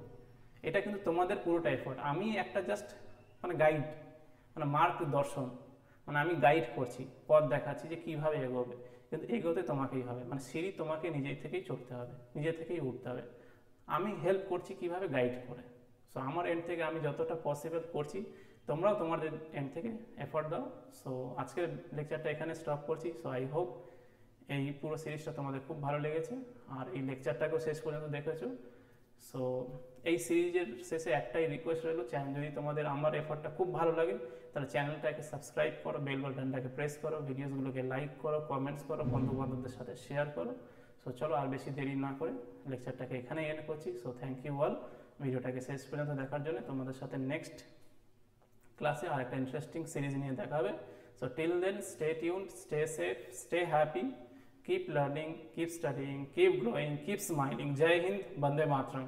এটা কিন্তু তোমাদের পুরোটা এফোর্ট। আমি একটা জাস্ট মানে গাইড, মানে মার্গ দর্শন, মানে আমি গাইড করছি, পথ দেখাচ্ছি যে কীভাবে এগোবে, কিন্তু এগোতে তোমাকেই হবে, মানে সিঁড়ি তোমাকে নিজেই থেকেই চড়তে হবে, নিজে থেকেই উঠতে হবে। আমি হেল্প করছি কিভাবে, গাইড করে। সো আমার এন্ড থেকে আমি যতটা পসিবল করছি, তোমরাও তোমাদের এন্ড থেকে এফর্ট দাও। সো আজকের লেকচারটা এখানে স্টপ করছি। সো আই হোপ এই পুরো সিরিজটা তোমাদের খুব ভালো লেগেছে, আর এই লেকচারটাকেও শেষ পর্যন্ত দেখেছো। সো এই সিরিজের শেষে একটাই রিকোয়েস্ট রইলো, যদি তোমাদের আমার এফর্টটা খুব ভালো লাগে তাহলে চ্যানেলটাকে সাবস্ক্রাইব করো, বেল বাটনটাকে প্রেস করো, ভিডিওসগুলোকে লাইক করো, কমেন্টস করো, বন্ধু বান্ধবদের সাথে শেয়ার করো। সো চলো আর বেশি দেরি না করে লেকচারটাকে এখানেই এন্ড করছি। সো থ্যাংক ইউ অল ভিডিওটাকে শেষ পর্যন্ত দেখার জন্য। তোমাদের সাথে নেক্সট ক্লাসে আর একটা ইন্টারেস্টিং সিরিজ নিয়ে দেখা হবে। So till then, stay tuned, stay safe, stay happy, keep learning, keep studying, keep growing, keep smiling. Jai Hind, Bande Mataram.